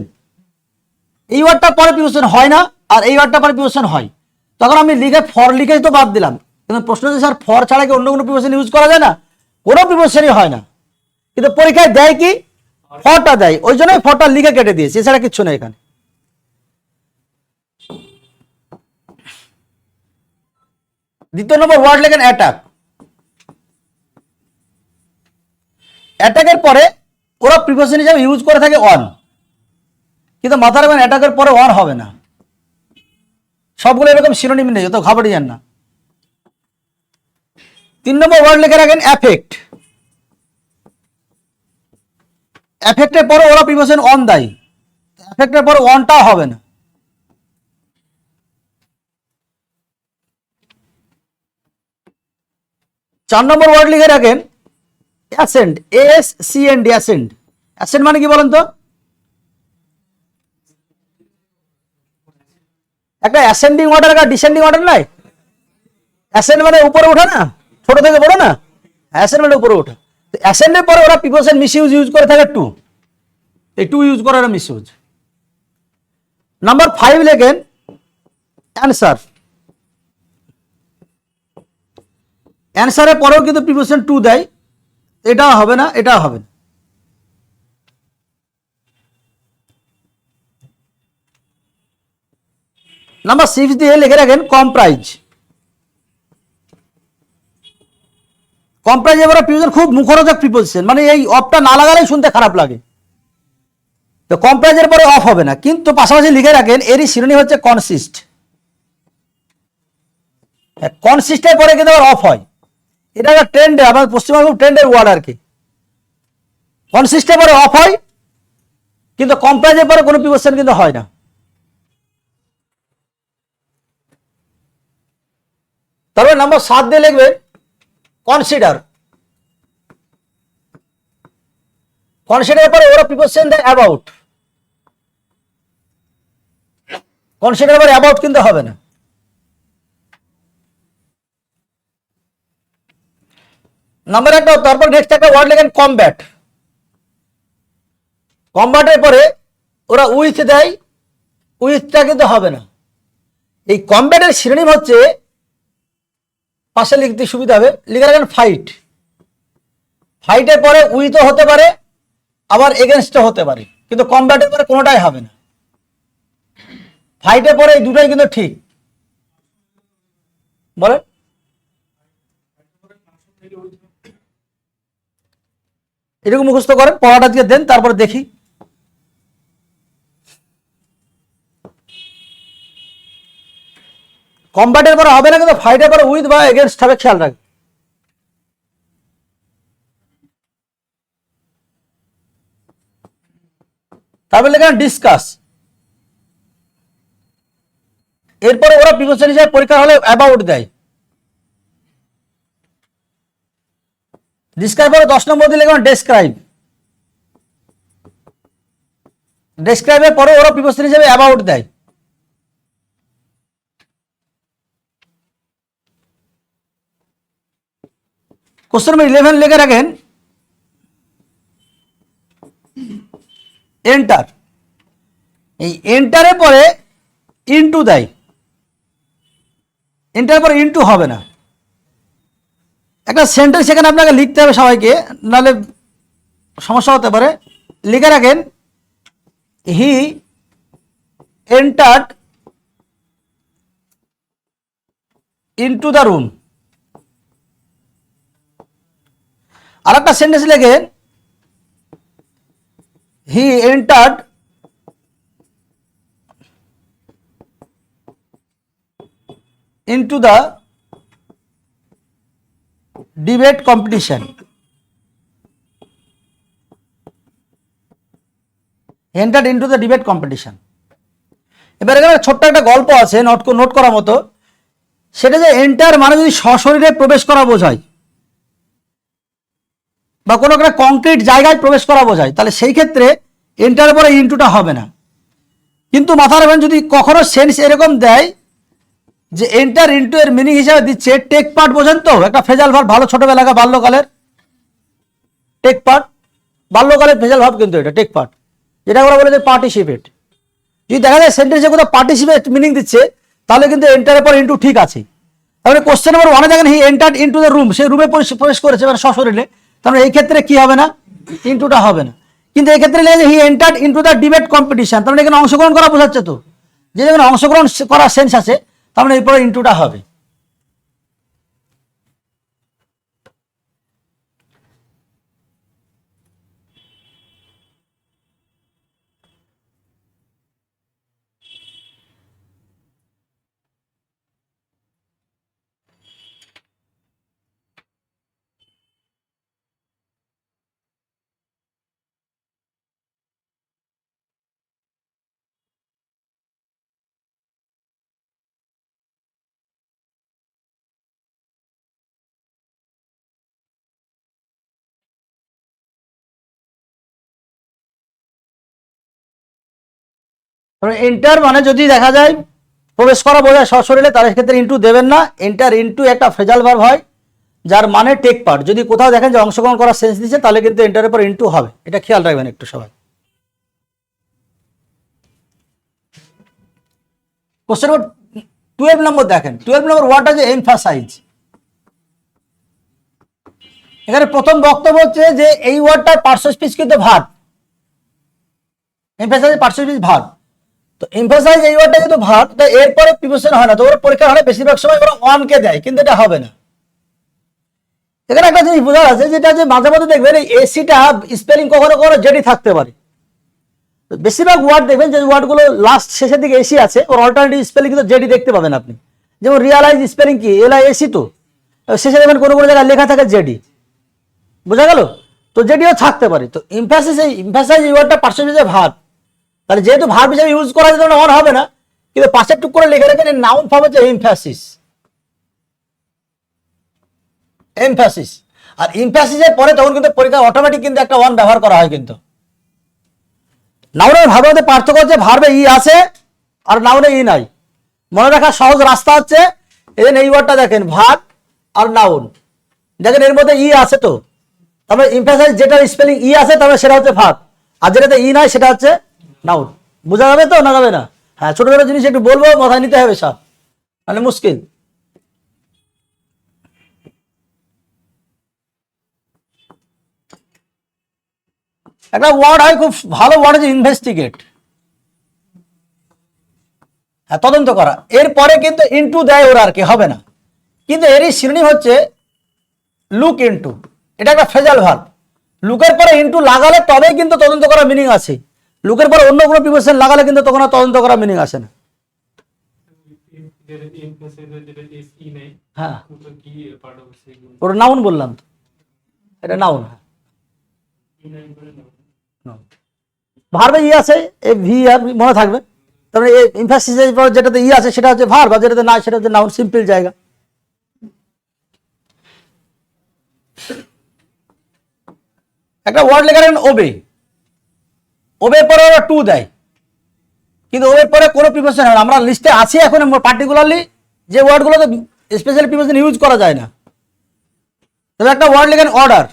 এই ওয়ার্ডটার পরে প্রিপোজিশন হয় না আর এই ওয়ার্ডটার পরে প্রিপোজিশন হয়, তখন আমি লিখে ফর লিখেই তো বাদ দিলাম। কিন্তু প্রশ্ন হচ্ছে স্যার ফর ছাড়া কি অন্য কোনো প্রিপোজিশন ইউজ করা যায় না? কোনো প্রিপোজিশনই হয় না, কিন্তু পরীক্ষায় দেয় কি ফরটা দেয়, ওই জন্যই ফরটা লিখে কেটে দিয়েছি, এছাড়া কিচ্ছু নেই এখানে। দ্বিতীয় নম্বর ওয়ার্ড লেখেন অ্যাটাক। অ্যাটাকের পরে ওরা প্রিপোজিশন হিসেবে ইউজ করে থাকে অন, কিন্তু মাথায় রাখবেন অ্যাটাকের পরে অন হবে না। সবগুলো এরকম সিনোনিম নেই, তো ঘাবড়ে যান না। 3 নম্বর ওয়ার্ড লিখে রাখেন অ্যাফেক্ট। অ্যাফেক্টের পরে ওরা প্রিপোজিশন অন দেয়, অ্যাফেক্টের পরে অনটা হবে না। চার নম্বর ওয়ার্ড লিখে রাখেন অ্যাসেন্ড, ASCEND, অ্যাসেন্ড। অ্যাসেন্ড মানে কি বলেন তো? একটা অ্যাসেন্ডিং অর্ডার একটা ডিসেন্ডিং অর্ডার নাই? অ্যাসেন্ড মানে উপরে ওঠা না, ছোট থেকে বড় না, অ্যাসেন্ড মানে উপরে ওঠা। অ্যাসেন্ডের পরে ওরা প্রিপোজিশন মিসইউজ ইউজ করে থাকে টু, এই টু ইউজ করে ওরা মিসইউজ। নাম্বার 5 লেখেন অ্যান্সার। অ্যান্সারের পরেও কিন্তু প্রিপোজিশন টু দেয়, এটা হবে না, এটা হবে না। নাম্বার 6 দিয়ে লিখে রাখেন কম্প্রাইজ। কম্প্রাইজ এবার প্রিপোজিশন খুব মুখরোচক প্রিপোজিশন, মানে এই অফটা না লাগালেই শুনতে খারাপ লাগে। তো কম্প্রাইজের পরে অফ হবে না, কিন্তু পাশাপাশি লিখে রাখেন এরই সিনোনিম হচ্ছে কনসিস্ট। কনসিস্টের পরে কিন্তু আবার অফ হয়, এটা একটা ট্রেন্ড, আমাদের পশ্চিমবঙ্গ ট্রেন্ডের ওয়ার্ড আর কি। কনসিস্টের পরে অফ হয়, কিন্তু কম্প্রাইজের পরে কোনো প্রিপোজিশন কিন্তু হয় না। তারপরে নাম্বার 7 দিয়ে লিখবে কনসিডার। কনসিডারের পরে ওরা প্রিপোজিশন দেয় অ্যাবাউট। কনসিডার পরে অ্যাবাউট কিন্তু হবে না। নাম্বার 1, তারপর নেক্সট একটা ওয়ার্ড লেখেন কমব্যাট। কমব্যাটের পরে ওরা উইথ দেয়, উইথটা কিন্তু হবে না। এই কমব্যাটের সিনোনিম হচ্ছে, পাশে লিখতে সুবিধা হবে, লিখে রাখেন ফাইট। ফাইটের পরে উইথও হতে পারে, আবার এগেনস্টও হতে পারে, কিন্তু কমব্যাটের পরে কোনোটাই হবে না। ফাইটের পরে এই দুটাই কিন্তু ঠিক। বলেন, এটুকু মুখস্থ করেন, পড়াটা দিয়ে দেন, তারপরে দেখি। কমব্যাটের পরে হবে না, কিন্তু ফাইটের পরে উইথ বা এগেনস্ট হবে, খেয়াল রাখবেন। তারপরে লেখেন ডিসকাস। এরপরে ওরা প্রিপোজিশন হিসেবে পরীক্ষা হলে অ্যাবাউট দেয়। ডিসক্রাইব পরে 10 নম্বর দিয়ে লিখবেন ডেসক্রাইব। ডেসক্রাইবের পরে ওরা প্রিপোজিশন হিসেবে অ্যাবাউট দেয়। কোশ্চেন নম্বর 11 লিখে রাখেন এন্টার। এই এন্টারের পরে ইনটু দেয়। এন্টারের পরে ইনটু হবে না। একটা সেন্টেন্স সেখানে আপনাকে লিখতে হবে সবাইকে, নাহলে সমস্যা হতে পারে। লিখে রাখেন he entered into the room. আর একটা সেন্টেন্স লেখেন he entered into the debate competition. Entered into the debate competition. এবার এখানে ছোট্ট একটা গল্প আছে নোট করার মতো। সেটা যে এন্টার মানে যদি সশরীরে প্রবেশ করা বোঝায়, বা কোনো একটা কংক্রিট জায়গায় প্রবেশ করা বোঝায়, তাহলে সেই ক্ষেত্রে এন্টারের পরে ইনটুটা হবে না। কিন্তু মাথায় রাখবেন, যদি কখনো সেন্স এরকম দেয় যে এন্টার ইনটু এর মিনিং হিসাবে দিচ্ছে টেক পার্ট, বোঝেন তো, একটা ফেজাল ভাব, ভালো ছোটবেলা বাল্যকালের টেক পার্ট, বাল্যকালের ফেজাল ভাব কিন্তু এটা টেক পার্ট, যেটা আমরা বলে যে পার্টিসিপেট। যদি দেখা যায় সেন্টেন্সে কোথাও পার্টিসিপেট মিনিং দিচ্ছে, তাহলে কিন্তু এন্টারের পর ইনটু ঠিক আছে। তাহলে কোশ্চেন নম্বর 1 দেখেন he entered into the room, সে রুমে প্রবেশ করেছে মানে সশরীরে, তাহলে এই ক্ষেত্রে কি হবে না, ইনটুটা হবে না। কিন্তু এই ক্ষেত্রে লেগেছে হি entered into the debate competition, তাহলে এখানে অংশগ্রহণ করা বোঝাচ্ছে তো, যে যেখানে অংশগ্রহণ করার সেন্স আছে, তাহলে এরপরে ইনটুটা হবে। এন্টার মানে যদি দেখা যায় প্রবেশ করা বোঝায় সশরীরে, তার ক্ষেত্রে ইনটু দেবেন না। এন্টার ইনটু একটা ফ্রেজাল ভার্ব হয়, যার মানে টেক পার্ট। যদি কোথাও দেখেন যে অংশগ্রহণ করার সেন্স দিচ্ছে, তাহলে কিন্তু এন্টারের পর ইনটু হবে, এটা খেয়াল রাখবেন একটু সবাই। কোশ্চেন নম্বর 12 নম্বর দেখেন, 12 নম্বর ওয়ার্ডটা যে এমফাসাইজ। এখানে প্রথম বক্তব্য হচ্ছে যে এই ওয়ার্ডটার পার্শ্ব স্পিচ কিন্তু ভার্ব, এমফাসাইজ পার্শ্ব স্পিচ ভার্ব। তো এমফাসাইজ এই ওয়ার্ডটা কিন্তু ভার্ব, তো এরপরে প্রিপোজিশন হয় না, তো ওর পরীক্ষা হলে বেশিরভাগ সময় ওরা অন কে দেয়, কিন্তু এটা হবে না। এখানে একটা জিনিস বোঝার আছে, যেটা যে মাঝে মধ্যে দেখবেন এই এসিটা স্পেলিং কখনো কখনো জেডি থাকতে পারে। বেশিরভাগ ওয়ার্ড দেখবেন যে ওয়ার্ডগুলো লাস্ট শেষের দিকে এসি আছে, ওর অল্টারনেটিভ স্পেলিং কিন্তু জেডি দেখতে পাবেন আপনি। যেমন রিয়ালাইজ স্পেলিং কি, এসি তো শেষে দেখবেন কোনো কোনো জায়গায় লেখা থাকে জেডি, বোঝা গেল? তো জেডিও থাকতে পারে। তো এমফাসাইজ এই ওয়ার্ডটা পার্সেন্টেজে ভার্ব, তাহলে যেহেতু ভার্ব হিসেবে ইউজ করা যেত অন হবে না, কিন্তু পাশের টুক করে লিখে রাখেন নাউন ফর্ম হচ্ছে এমফাসিস। এমফাসিস আর এমফাসিসের পরে তখন কিন্তু পরীক্ষা অটোমেটিক কিন্তু একটা ওয়ান ব্যবহার করা হয়। কিন্তু নাউনের ভার্বের মধ্যে পার্থক্য হচ্ছে ভার্বে ই আছে আর নাউনে ই নাই। মনে রাখার সহজ রাস্তা হচ্ছে এই ওয়ার্ডটা দেখেন ভার্ব আর নাউন, দেখেন এর মধ্যে ই আছে, তো তারপরে এমফাসাইজ যেটার স্পেলিং ই আছে তবে সেটা হচ্ছে ভার্ব, আর যেটাতে ই নাই সেটা হচ্ছে নাউন। বোঝা যাবে তো না যাবে না? হ্যাঁ, ছোট ছোট জিনিস একটু বলবো, মাথায় নিতে হবে সব, মানে মুশকিল। একটা ওয়ার্ড হয়, খুব ভালো ওয়ার্ড হচ্ছে ইনভেস্টিগেট, হ্যাঁ তদন্ত করা। এরপরে কিন্তু ইনটু দেয় ওরা, আর কি হবে না, কিন্তু এরই সিনোনিম হচ্ছে লুক ইনটু, এটা একটা ফ্রেজাল ভার্ব। লুকের পরে ইনটু লাগালে তবেই কিন্তু তদন্ত করা মিনিং আছে, লুকের পরে অন্য কোনো প্রিপোজিশন লাগালে কিন্তু তখন আর তদন্ত করা মিনিং আসে না। হ্যাঁ ওটা নাউন বললাম তো, এটা নাউন। ভার্বে ই আছে, এ ভি আর মনে থাকবে, তারপরে এমফাসিসের পর যেটাতে ই আছে সেটা হচ্ছে ভার্ব, আর যেটাতে না সেটা হচ্ছে নাউন, সিম্পল জায়গা। একটা ওয়ার্ড লেখা রাখেন ওবে, ওবের পরে ওরা টু দেয়, কিন্তু ওবের পরে কোনো প্রিপোজিশন হয় না। আমরা লিস্টে আছি এখন পার্টিকুলারলি যে ওয়ার্ডগুলোতে স্পেশাল প্রিপোজিশন ইউজ করা যায় না। তবে একটা ওয়ার্ড লেখেন অর্ডার,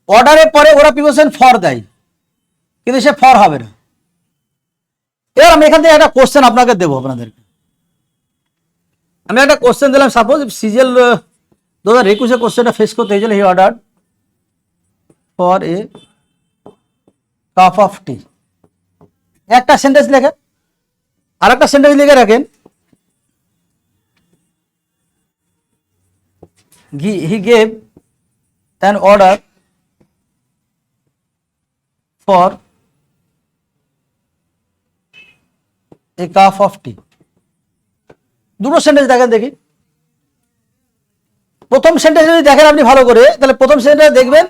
অর্ডারের পরে ওরা প্রিপোজিশন ফর দেয়, কিন্তু সে ফর হবে না। এবার আমি এখান থেকে একটা কোশ্চেন আপনাকে দেবো, আপনাদেরকে আমি একটা কোশ্চেন দিলাম, সাপোজ সিজিএল 2021 কোশ্চেনটা ফেস করতে হয়েছিল, he order for a cup of tea. একটা সেন্টেন্স লেখেন, আর একটা সেন্টেন্স লিখে রাখেন he gave an order for a cup of tea. দুটো সেন্টেন্স দেখেন দেখি। প্রথম সেন্টেন্স যদি দেখেন আপনি ভালো করে, তাহলে প্রথম সেন্টেন্স দেখবেন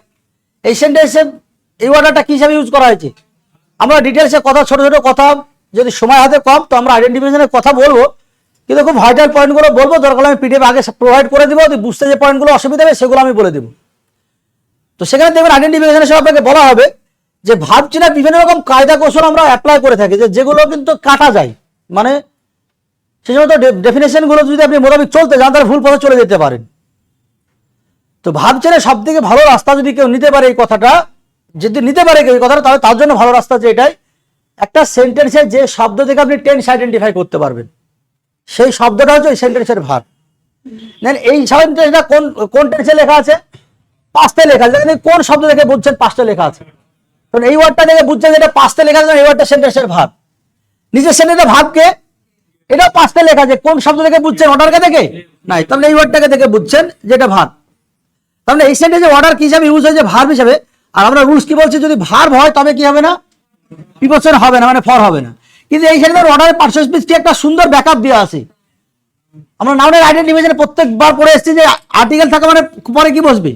এই সেন্টেন্সে এই ওয়ার্ডটা কি হিসাবে ইউজ করা হয়েছে। আমরা ডিটেলসে কথা, ছোট ছোট কথা, যদি সময় হাতে কম তো আমরা আইডেন্টিফিকেশনের কথা বলবো, কিন্তু খুব ভাইটাল পয়েন্টগুলো বলবো, দরকার আমি পিডিএফ আগে প্রোভাইড করে দিব, বুঝতে যে পয়েন্টগুলো অসুবিধা হবে সেগুলো আমি বলে দেবো। তো সেখানে দেখবেন আইডেন্টিফিকেশনের সময় আপনাকে বলা হবে যে ভার্ব চেনার বিভিন্ন রকম কায়দা কৌশল আমরা অ্যাপ্লাই করে থাকি, যেগুলো কিন্তু কাটা যায়, মানে সেই সমস্ত ডেফিনেশনগুলো যদি আপনি মোতাবেক চলতে যান তাহলে ভুল পথে চলে যেতে পারেন। তো ভার্ব চেনার সব থেকে ভালো রাস্তা যদি কেউ নিতে পারে এই কথাটা, যদি নিতে পারে কেউ এই কথাটা, তাহলে তার জন্য ভালো রাস্তা যে এটাই, একটা সেন্টেন্সের যে শব্দ থেকে আপনি টেন্স আইডেন্টিফাই করতে পারবেন, সেই শব্দটা হচ্ছে ওই সেন্টেন্সের ভার্ব। দেন এই সেন্টেন্সটা কোন কোন টেন্সে লেখা আছে, পাস্টে লেখা আছে, কোন শব্দ দেখে বুঝছেন পাস্টে লেখা আছে, কারণ এই ওয়ার্ডটা দেখে বুঝছেন যেটা পাস্টে লেখা আছে, এই ওয়ার্ডটা সেন্টেন্সের ভার্ব। নিজের সেন্টেন্সের ভার্বকে এটাও পাস্টে লেখা আছে, কোন শব্দ দেখে বুঝছেন, অর্ডারকে দেখে নাই, তাহলে এই ওয়ার্ডটাকে দেখে বুঝছেন যেটা ভার্ব। তাহলে এই সেন্টেন্সে অর্ডার কি হিসাবে ইউজ হয়েছে, ভার্ব হিসাবে। আর আমরা রুলস কি বলছি, যদি ভার্ব হয় তবে কি হবে না, প্রিপোজিশন হবে না, মানে ফর হবে না। কিন্তু এই সেন্টেন্সের অর্ডারের পার্সন স্পিচ কি একটা সুন্দর ব্যাকআপ দেওয়া আছে। আমরা নাউনের আইডেন্টিফিকেশনে প্রত্যেকবার পড়ে এসেছি যে আর্টিকেল থাকা মানে পরে কি বসবে,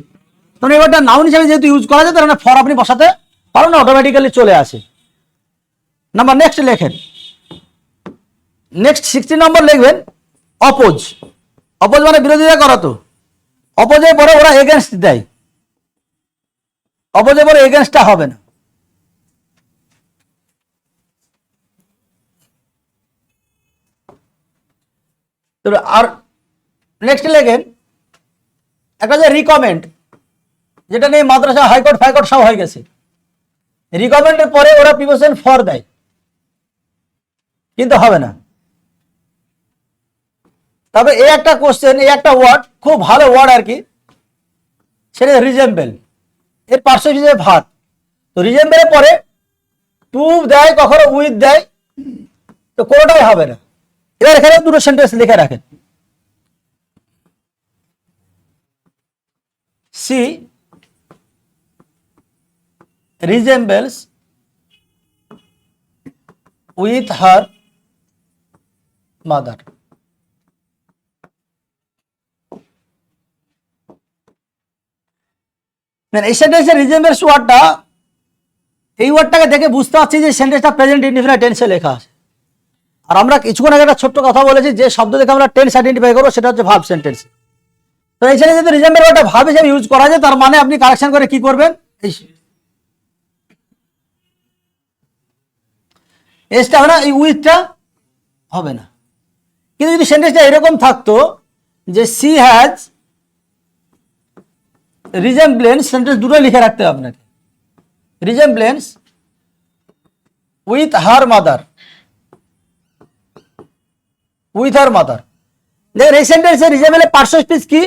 তখন এবারটা নাউন হিসেবে যেহেতু ইউজ করা যায়, তাহলে ফর আপনি বসাতে পারো না, অটোমেটিক্যালি চলে আসে। নাম্বার নেক্সট লেখেন, নেক্সট 60 নম্বর লিখবেন অপোজ। অপোজ মানে বিরোধিতা করা। তো অপোজের পরে ওরা এগেনস্ট দেয়, অপোজের পরে এগেনস্টটা হবে না। আর নেক্সট লেখেন একটা যে রিকমেন্ড, যেটা নিয়ে মাদ্রাসা হাইকোর্ট ফাইকোর্ট সব হয়ে গেছে। রিকমেন্ডের পরে ওরা প্রিপোজিশন ফর দেয়, কিন্তু হবে না। তবে এই একটা কোশ্চেন, এই একটা ওয়ার্ড খুব ভালো ওয়ার্ড আর কি, সেটা রিজেম্বল, এর পার্শ্ব হিসেবে ভার্ব। তো রিজেম্বলের পরে টু দেয়, কখনো উইথ দেয়, তো কোনোটাই হবে না। এবার এখানে দুটো সেন্টেন্স লিখে রাখেন, she resembles with her mother. এই সেন্টেন্সের রিজেম্বলস ওয়ার্ডটা, এই ওয়ার্ডটাকে দেখে বুঝতে পারছি যে সেন্টেন্সটা প্রেজেন্ট ইনডিফিনিট টেন্সে লেখা আছে। আর আমরা কিছুক্ষণ আগে একটা ছোট্ট কথা বলেছি, যে শব্দ দেখে আমরা টেন্স আইডেন্টিফাই করবো সেটা হচ্ছে ভার্ব সেন্টেন্স। তো এইখানে যদি রিজেম্বল ওয়ার্ডটা ভার্ব হিসেবে ইউজ করা যায়, তার মানে আপনি কারেকশন করে কি করবেন, এই এসটা হবে না, এই উইথটা হবে না। কিন্তু যদি সেন্টেন্সটা এরকম থাকতো যে সি হ্যাজ রিজেম্বলেন্স, সেন্টেন্স দুটো লিখে রাখতে হবে আপনাকে, resemblance with her mother, with her mother. দেখেন এই সেন্টেন্সে রিজেম্বলের পার্শ্ব স্পিচ কি,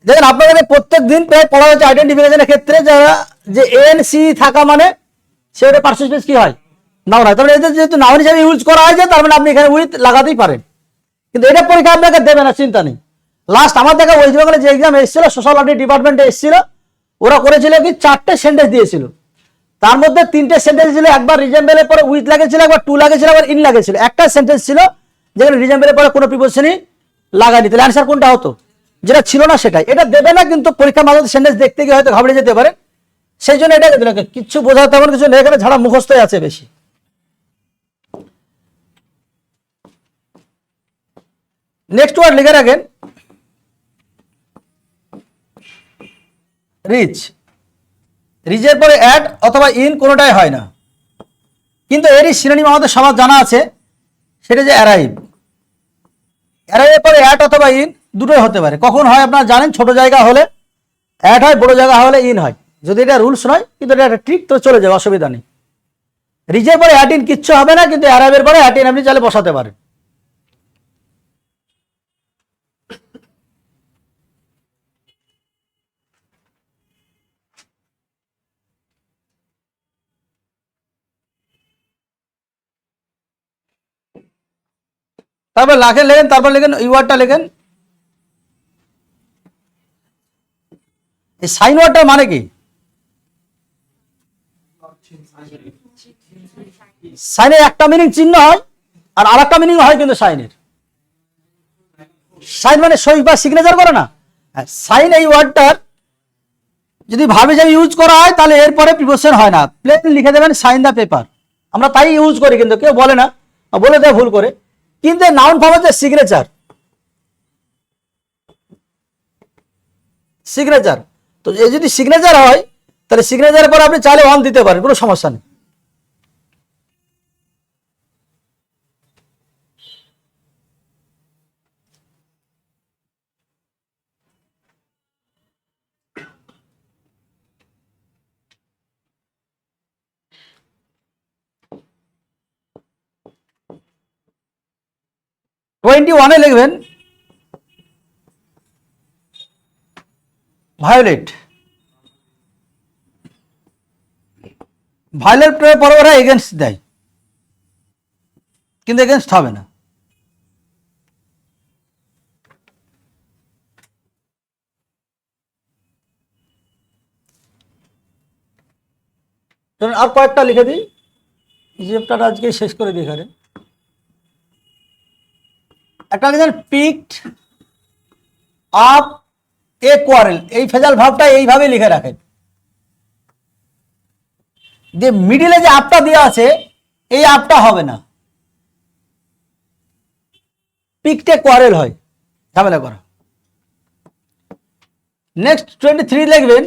দেখেন আপনাদের প্রত্যেক দিন প্রায় পড়া হচ্ছে আইডেন্টিফিকেশনের ক্ষেত্রে, যারা যে এন সি থাকা মানে সেটা পার্শ্ব স্পিচ কি হয়, নাউন হয়। তাহলে এদের যেহেতু নাউন হিসেবে ইউজ করা হয়েছে, তার মানে আপনি এখানে উইথ লাগাতেই পারেন। কিন্তু এটা পরীক্ষা আপনাকে দেবে না, চিন্তা নেই। লাস্ট আমার দেখা ওয়েস্ট বেঙ্গলে যে এক্সাম এসেছিল, সোশ্যাল অডিট ডিপার্টমেন্টে এসেছিল, ওরা করেছিল কি 4টে সেন্টেন্স দিয়েছিল, তার মধ্যে 3টে সেন্টেন্স ছিল, একবার রিজেম্বলের পরে উইথ লাগেছিল, একবার টু লাগেছিল, একবার ইন লাগেছিল। একটা সেন্টেন্স ছিল যেখানে রিজেম্বলের পরে কোনো প্রিপোজিশনই লাগায়নি। তাহলে অ্যান্সার কোনটা হতো, যেটা ছিল না সেটাই। এটা দেবে না, কিন্তু পরীক্ষার মাঝে সেন্টেন্স দেখতে গিয়ে হয়তো ঘাবড়ে যেতে পারে, সেই জন্য এটা দিল। কিচ্ছু বোঝা তেমন কিছু নেই এখানে, ঝাড়া মুখস্থই আছে বেশি। নেক্সট ওয়ার্ড লিখে রাখেন, রিচ। রিচের পরে অ্যাড অথবা ইন কোনোটাই হয় না, কিন্তু এরই সিনোনিম আমাদের সবার জানা আছে, সেটা যে অ্যারাইভ। অ্যারাইভের পরে অ্যাড অথবা ইন দুটোই হতে পারে। কখন হয় আপনারা জানেন, ছোট জায়গা হলে অ্যাড হয়, বড় জায়গা হলে ইন হয়। যদি এটা রুলস নয়, কিন্তু এটা একটা ট্রিক, তো চলে যাবে, অসুবিধা নেই। রিচের পরে অ্যাড ইন কিচ্ছু হবে না, কিন্তু অ্যারাইভের পরে অ্যাড ইন আপনি চাইলে বসাতে পারেন। তারপর লাখে লেখেন, তারপর লেখেন এই ওয়ার্ডটা লেখেন। এই সাইন ওয়ার্ডটার মানে কি, সাইনের একটা মিনিং চিহ্ন হয়, আর আরেকটা মিনিং হয় কিন্তু সাইনের। সাইন মানে সই বা সিগনেচার করে না, সাইন এই ওয়ার্ডটার যদি ভার্ব হিসেবে ইউজ করা হয়, তাহলে এরপরে প্রিপোজিশন হয় না, প্লেন লিখে দেবেন সাইন দা পেপার। আমরা তাই ইউজ করি, কিন্তু কেউ বলে না, বলে দেয় ভুল করে। কিন্তু নাউন ফর্ম হচ্ছে সিগনেচার, সিগনেচার। তো এই যদি সিগনেচার হয়, তাহলে সিগনেচারের পর আপনি চাইলে অন দিতে পারেন, কোনো সমস্যা নেই। টোয়েন্টি ওয়ানে লিখবেন ভায়োলেট। ভায়োলেট পরে ওরা এগেনস্ট দেয়, কিন্তু এগেনস্ট হবে না। আর কয়েকটা লিখে দিই, চ্যাপ্টারটা আজকে শেষ করে দিই। এখানে একটা লিখেন পিকড আপ এ কোয়ারেল, এই ফেজাল ভাবটা এইভাবে লিখে রাখেন, যে মিডিলে যে আপটা দেওয়া আছে, এই আপটা হবে না, পিকটে কোয়ারেল হয়, ঝামেলা করা। নেক্সট 23 লিখবেন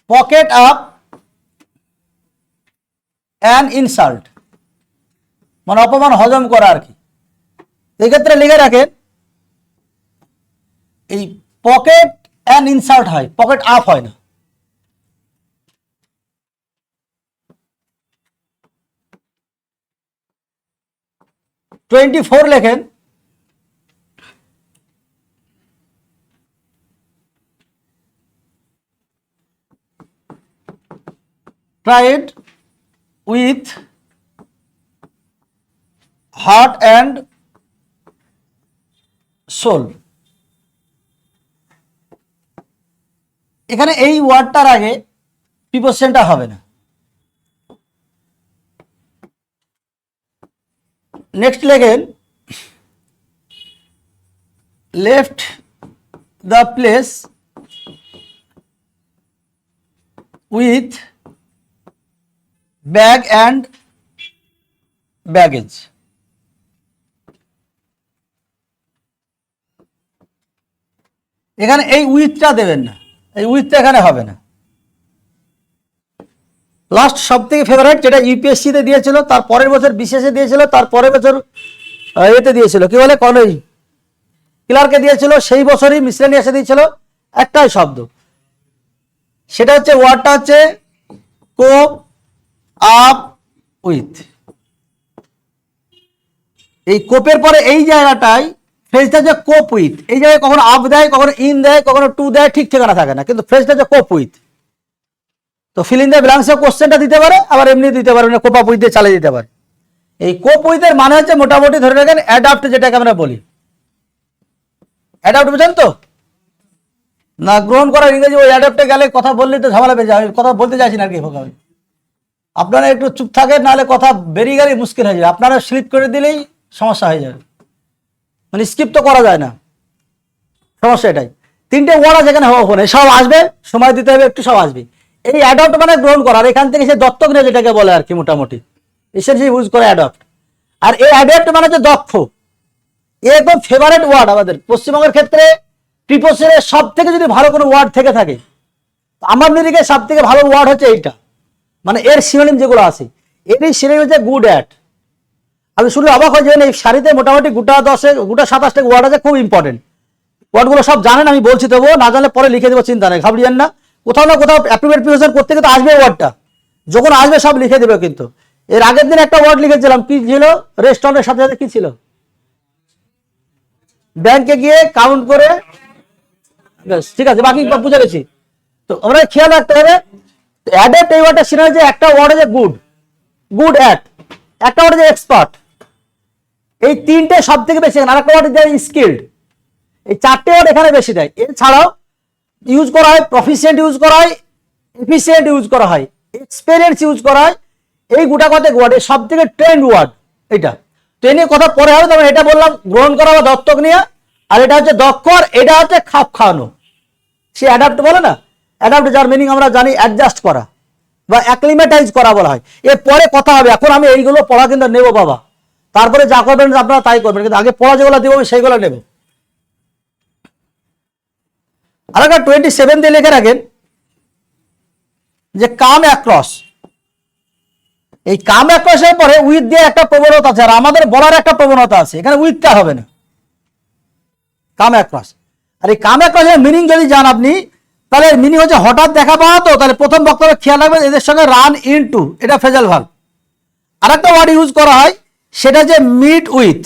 পকেট আপ অ্যান ইনসাল্ট, মানে অপমান হজম করা আর কি। এই ক্ষেত্রে লিখে রাখেন এই পকেট অ্যান ইনসাল্ট হয়, পকেট আপ হয় না। টোয়েন্টি 4 লেখেন tried with heart and soul. এখানে এই ওয়ার্ডটার আগে প্রিপোজিশনটা হবে না। নেক্সট লেখেন left the place with bag and baggage. এখানে এই উইথটা দেবেন না, এই উইথটা এখানে হবে না। লাস্ট সব থেকে ফেভারিট যেটা ইউপিএসসিতে দিয়েছিল, তার পরের বছর বিশেষে দিয়েছিল, তার পরের বছর এতে দিয়েছিল, কি বলে কলেজ ক্লার্কে দিয়েছিল, সেই বছরই মিসলেনিয়াসে দিয়েছিল একটাই শব্দ, সেটা হচ্ছে ওয়ার্ডটা হচ্ছে কোপ আপ উইথ। এই কোপের পরে এই জায়গাটায় ফ্রেজটা যে কোপ উইথ, এই জায়গায় কখনো আপ দেয়, কখনো ইন দেয়, কখনো টু দেয়, ঠিক ঠিকানা থাকে না, কিন্তু ফ্রেজটা যে কোপ উইথ। তো ফিল ইন দ্য ব্ল্যাঙ্কসে কোশ্চেনটা দিতে পারে, আবার এমনি দিতে পারে, কোপ আপ উইথ দিয়ে চালিয়ে দিতে পারে। এই কোপ উইথের মানে হচ্ছে মোটামুটি ধরে রাখেন অ্যাডাপ্ট, যেটাকে আমরা বলি অ্যাডাপ্ট, বুঝেন তো না? গ্রহণ করার ইংরেজি ওই অ্যাডাপ্টে গেলে কথা বললেই তো ঝামেলা বেরিয়ে যাবে, কথা বলতে চাইছি না আর কি। আপনারা একটু চুপ থাকেন, নাহলে কথা বেরিয়ে গেলেই মুশকিল হয়ে যাবে, আপনারা স্লিপ করে দিলেই সমস্যা হয়ে যাবে, মানে স্কিপ তো করা যায় না, সমস্যা এটাই। তিনটে ওয়ার্ড আছে এখানে, ওখানে সব আসবে, সময় দিতে হবে একটু, সব আসবে। এই অ্যাডপ্ট মানে গ্রহণ করার, এখান থেকে সে দত্তক নিয়ে যেটাকে বলে আর কি, মোটামুটি এসে ইউজ করে অ্যাডপ্ট। আর এই অ্যাডপ্ট মানে হচ্ছে দক্ষ, একদম ফেভারিট ওয়ার্ড আমাদের পশ্চিমবঙ্গের ক্ষেত্রে। প্রিপোজিশনের সব থেকে যদি ভালো কোনো ওয়ার্ড থেকে থাকে, আমার নিরিখে সব থেকে ভালো ওয়ার্ড হচ্ছে এইটা, মানে এর সিনোনিম যেগুলো আছে, এরই সিনোনিম হচ্ছে গুড অ্যাট। আমি শুনলে অবাক হয়ে যাবেন, এই সারিতে মোটামুটি গোটা 27টা ওয়ার্ড আছে, খুব ইম্পর্টেন্ট ওয়ার্ডগুলো সব জানেন, আমি বলছি তবু না জানলে পরে লিখে দেবো, চিন্তা নেই, ঘাবড়িয়েন না। কোথাও না কোথাও অ্যাপ্রোপ্রিয়েট প্রিপোজিশন করতে গেলে আসবে ওয়ার্ডটা, যখন আসবে সব লিখে দেবে। কিন্তু এর আগের দিন একটা ওয়ার্ড লিখেছিলাম, কি ছিল? রেস্টুরেন্টের সাথে সাথে কি ছিল? ব্যাংকে গিয়ে কাউন্ট করে, ঠিক আছে, বাকি বুঝে গেছি। তো আমরা খেয়াল রাখতে হবে অ্যাডাপ্ট, এই ওয়ার্ডটা ছিল যে একটা ওয়ার্ড আছে গুড, গুড অ্যাট, একটা ওয়ার্ড আছে এক্সপার্ট, এই তিনটে সব থেকে বেশি। আর একটা ওয়ার্ড দেয় স্কিল্ড, এই চারটে ওয়ার্ড এখানে বেশি দেয়। এছাড়াও ইউজ করা হয় প্রফিসিয়েন্ট, ইউজ করা হয় এফিসিয়েন্ট, ইউজ করা হয় এক্সপেরিয়েন্স, ইউজ করা হয়। এই গোটা কতক ওয়ার্ড সব থেকে ট্রেন্ড ওয়ার্ড এটা। ট্রেনের কথা পরে হবে, তখন এটা বললাম গ্রহণ করা বা দত্তক নেওয়া, আর এটা হচ্ছে দক্ষ, আর এটা হচ্ছে খাপ খাওয়ানো। সে অ্যাডাপ্ট বলে না, অ্যাডাপ্ট যার মিনিং আমরা জানি অ্যাডজাস্ট করা বা অ্যাক্লিমেটাইজ করা বলা হয়। এর পরে কথা হবে, এখন আমি এইগুলো পড়া কিন্তু নেবো বাবা, তারপরে যা করবেন আপনারা তাই করবেন, কিন্তু আগে পড়া যেগুলো দেবো সেইগুলো নেব। আর একটা 27 দিয়ে লিখে রাখেন যে কাম অ্যাক্রস। এই কাম অ্যাক্রসের পরে উইথ দিয়ে একটা প্রবণতা আছে, আর আমাদের বলার একটা প্রবণতা আছে, এখানে উইথটা হবে না, কাম অ্যাক্রস। আর এই কাম অ্যাক্রসের মিনিং যদি জান আপনি, তাহলে মিনিং হচ্ছে হঠাৎ দেখা পাওয়া। তো তাহলে প্রথম বক্তব্য খেয়াল রাখবেন, এদের সঙ্গে রান ইনটু, এটা ফ্রেজাল ভার্ব। আর একটা ওয়ার্ড ইউজ করা হয়, সেটা হচ্ছে মিট উইথ,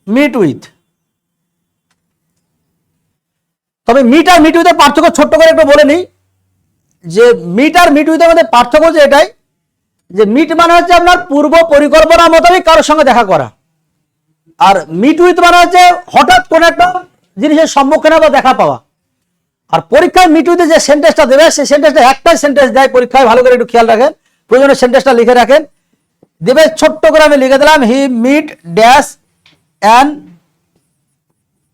মিট উইথ। তবে মিট আর মিট উইথের পার্থক্য ছোট্ট করে একটু বলে নিই, যে মিট আর মিট উইথের মধ্যে পার্থক্য হচ্ছে এটাই, যে মিট মানে হচ্ছে আপনার পূর্ব পরিকল্পনা মোতাবেক কারোর সঙ্গে দেখা করা, আর মিট উইথ মানে হচ্ছে হঠাৎ কোন একটা জিনিসের সম্মুখীন বা দেখা পাওয়া। আর পরীক্ষায় মিট উইথে যে সেন্টেন্সটা দেবে, সেই সেন্টেন্সটা একটাই সেন্টেন্স দেয় পরীক্ষায়, ভালো করে একটু খেয়াল রাখেন, প্রয়োজনে সেন্টেন্সটা লিখে রাখেন। দেবে ছোট্ট করে আমি লিখে দিলাম, হি মিট ড্যাশ অ্যান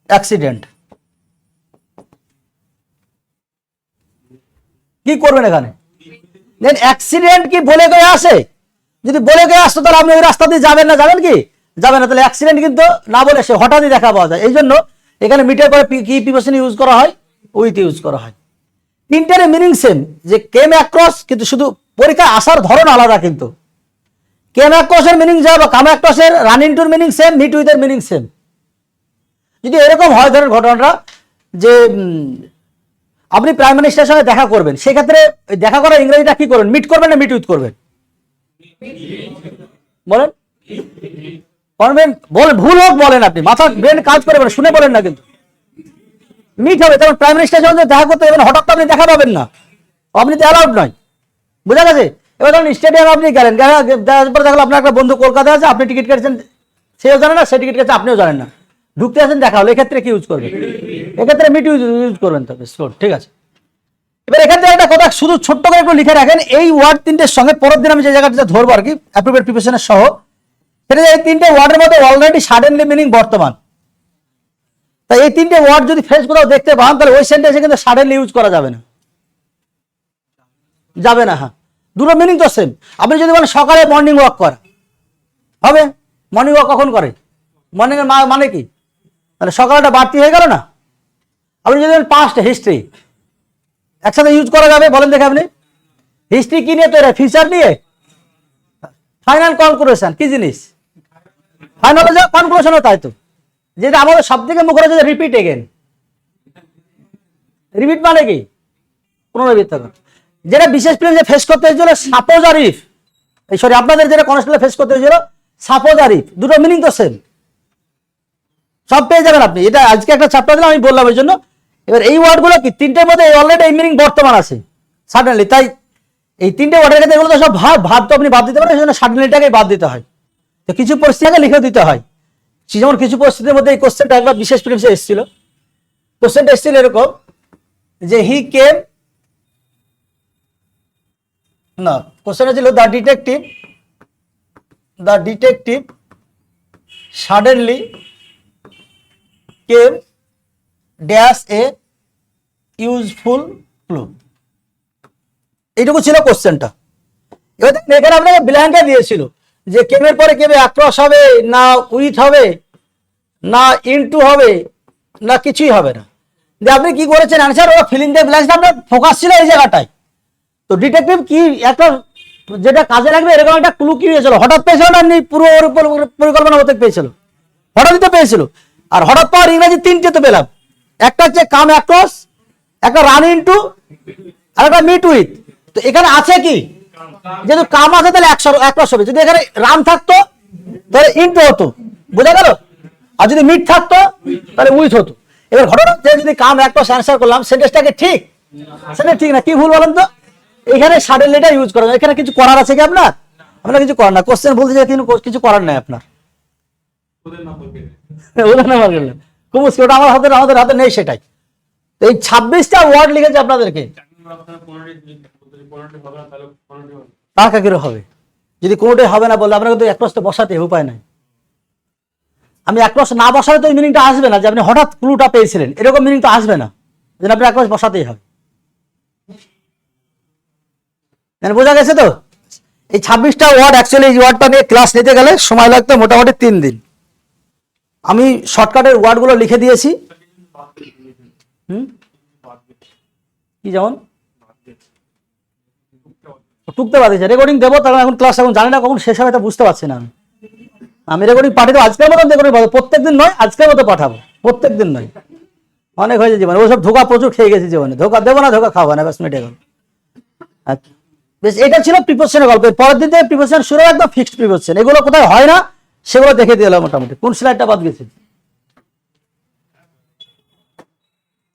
অ্যাক্সিডেন্ট। কি করবেন এখানে? দেন অ্যাক্সিডেন্ট কি বলে গিয়ে আসে? যদি বলে গিয়ে আসতো তাহলে আপনি ওই রাস্তা দিয়ে যাবেন না, যাবেন কি? যাবেন না। তাহলে অ্যাক্সিডেন্ট কিন্তু না বলে সে হঠাৎই দেখা পাওয়া যায়, এই জন্য এখানে মিটের পরে কি প্রিপোজিশন ইউজ করা হয়? উইথ ইউজ করা হয়। তিনটার মিনিং সেম, যে কেম অ্যাক্রস, কিন্তু শুধু পরীক্ষায় আসার ধরন আলাদা। কিন্তু কেম অ্যাক্রসের মিনিং যা বা কাম অ্যাক্রসের রান ইনটুর মিনিং সেম, মিট উইথের মিনিং সেম। যদি এরকম হয় ধরেন ঘটনাটা, যে আপনি প্রাইম মিনিস্টারের সঙ্গে দেখা করবেন, সেক্ষেত্রে দেখা করার ইংরেজিটা কি করবেন? মিট করবেন না মিট উইথ করবেন? বলেন, করবেন, বল ভুল হোক বলেন, আপনি মাথা ব্রেন কাজ করে বলেন, শুনে বলেন না, কিন্তু মিট হবে। তখন প্রাইম মিনিস্টারের সঙ্গে দেখা করতে যাবেন, হঠাৎ আপনি দেখা পাবেন না, আপনি তো অ্যালাউড নয়, বোঝা গেছে? এবার ধরুন স্টেডিয়ামে আপনি গেলেন, দেওয়ার পরে দেখলো আপনার একটা বন্ধু কলকাতা আছে, আপনি টিকিট কেটেছেন, সেও জানে না, সে টিকিট কেটেছে আপনিও জানেন না, ঢুকতে আছেন, দেখা হলো, এক্ষেত্রে কি ইউজ করবেন? এক্ষেত্রে মিট ইউজ করবেন। তবে ঠিক আছে। এবার এক্ষেত্রে একটা কথা শুধু ছোট্ট করে একটু লিখে রাখেন, এই ওয়ার্ড তিনটের সঙ্গে পরের দিন আমি যে জায়গাটা ধরবো আর কি, অ্যাপ্রোপ্রিয়েট প্রিপারেশনের সহ, সেটা এই তিনটে ওয়ার্ডের মধ্যে অলরেডি সাডেনলি মিনিং বর্তমান। তাই এই তিনটে ওয়ার্ড যদি ফ্রেজ কোথাও দেখতে পান, তাহলে ওই সেন্টেন্সে কিন্তু সাডেনলি ইউজ করা যাবে না, যাবে না। হ্যাঁ, দুটো মিনিং তো সেম। আপনি যদি বলেন সকালে মর্নিং ওয়াক করা, হবে? মর্নিং ওয়াক কখন করে? মর্নিং এর মানে কি? তাহলে সকালটা বাড়তি হয়ে গেল না? আপনি যদি বলেন পাস্ট হিস্ট্রি, একসাথে ইউজ করা যাবে? বলেন দেখে আপনি। হিস্ট্রি কি নিয়ে তৈরি? ফিউচার নিয়ে। ফাইনাল কনক্লুশন কি জিনিস? ফাইনাল কনক্লুশনও তাই তো, যেটা আমাদের সব থেকে মুখে রয়েছে রিপিট এগেন। রিপিট মানে কি? পুনরাবৃত্ত করা। যেটা বিশেষ প্রিলিমসে ফেস করতে হয়েছিল সাপোজ আর ইফ, এই সরি আপনাদের যেটা কনস্টেবলে ফেস করতে হয়েছিল সাপোজ আর ইফ, দুটো মিনিং তো সেম, সব পেয়ে যাবেন আপনি। এটা আজকে একটা চ্যাপ্টার দিলাম, আমি বললাম এই জন্য। এবার এই ওয়ার্ডগুলো কি তিনটের মধ্যে অলরেডি এই মিনিং বর্তমান আছে সাডেনলি, তাই এই তিনটে ওয়ার্ডের ক্ষেত্রে এগুলো তো সব ভাব তো আপনি বাদ দিতে পারেন, এই জন্য সাডেনলিটাকেই বাদ দিতে হয়। তো কিছু পরিস্থিতিকে লিখে দিতে হয়, যেমন কিছু পরিস্থিতির মধ্যে এই কোশ্চেনটা একবার বিশেষ প্রিলিমসে এসেছিল। কোশ্চেনটা এসেছিল এরকম যে হি কেম, না কোশ্চেনটা ছিল the detective suddenly came dash a useful clue, এইটুকু ছিল কোশ্চেনটা। এবার এখানে আপনাকে ব্ল্যাঙ্কে দিয়েছিল যে কেমের পরে কেমে অ্যাক্রস হবে না উইথ হবে না ইনটু হবে না কিছুই হবে না, যে আপনি কি করেছেন অ্যান্সার, ওরা ফিলিং দ্য ব্ল্যাঙ্কস, আপনার ফোকাস ছিল এই জায়গাটায়। তো ডিটেকটিভ কি একটা যেটা কাজে লাগবে এরকম একটা ক্লু কি পেয়েছিল, হঠাৎ পেয়েছিল না পুরো পরিকল্পনা হতে পেয়েছিল? হঠাৎই তো পেয়েছিল। আর হঠাৎ পাওয়ার ইংরেজি তিনটে তো পেলাম, একটা হচ্ছে কাম অ্যাক্রস, একটা রান ইনটু, আর একটা মিট উইথ। তো এখানে আছে কি, যেহেতু কাম আছে তাহলে অ্যাক্রস হবে, যদি এখানে রান থাকতো তাহলে ইনটু হতো, বোঝা গেল? আর যদি মিট থাকতো তাহলে উইথ হতো। এবার ঘটনা হচ্ছে যদি কাম অ্যাক্রস অ্যান্সার করলাম, সেন্টেন্সটাকে ঠিক, সেটা ঠিক না, কি ভুল বলেন তো? এখানে সাডেনলিটা ইউজ করা যায়, এখানে কিছু করার আছে কি আপনার? আপনার কিছু করার না, কোশ্চেন বলতে চাই কিন্তু কিছু করার নাই আপনার। ওটা আমাদের হাতে নেই, সেটাই। তো এই 26টা ওয়ার্ড লিখেছে আপনাদেরকে, টাকা কিরো হবে যদি কোনোটাই হবে না বললে আপনাকে তো এক প্রশ্ন বসাতে উপায় নাই। আমি এক প্রশ্ন না বসালে তো ওই মিনিংটা আসবে না, যে আপনি হঠাৎ ক্লুটা পেয়েছিলেন এরকম মিনিং তো আসবে না, যেন আপনি এক প্রশ্ন বসাতেই হবে। বোঝা গেছে তো? এই 26টা ওয়ার্ড, অ্যাকচুয়ালি এই ওয়ার্ডটা নিয়ে ক্লাস নিতে গেলে সময় লাগতো মোটামুটি 3 দিন। আমি শর্টকাটের ওয়ার্ডগুলো লিখে দিয়েছি। কি যেমন টুকতে পারছি, রেকর্ডিং দেবো, তাহলে এখন ক্লাস এখন জানি না কখন শেষ হবে, এটা বুঝতে পারছি না। আমি রেকর্ডিং পাঠিয়ে দেবো আজকের মতো, রেকর্ডিং পাঠাবো প্রত্যেকদিন নয়, আজকের মতো পাঠাবো, প্রত্যেকদিন নয়, অনেক হয়েছে জীবনে, ওসব ধোকা প্রচুর খেয়ে গেছি জীবনে, ধোকা দেবো না, ধোকা খাবো না, ব্যাস মিটে গেল। আচ্ছা বেশ, এটা ছিল প্রিপোজিশনের গল্প। পরের দিন থেকে প্রিপোজিশন শুরু, একদম ফিক্সড প্রিপোজিশন, এগুলো কোথায় হয় না সেগুলো দেখে দিলাম মোটামুটি। কোন স্লাইডটা বাদ গেছে?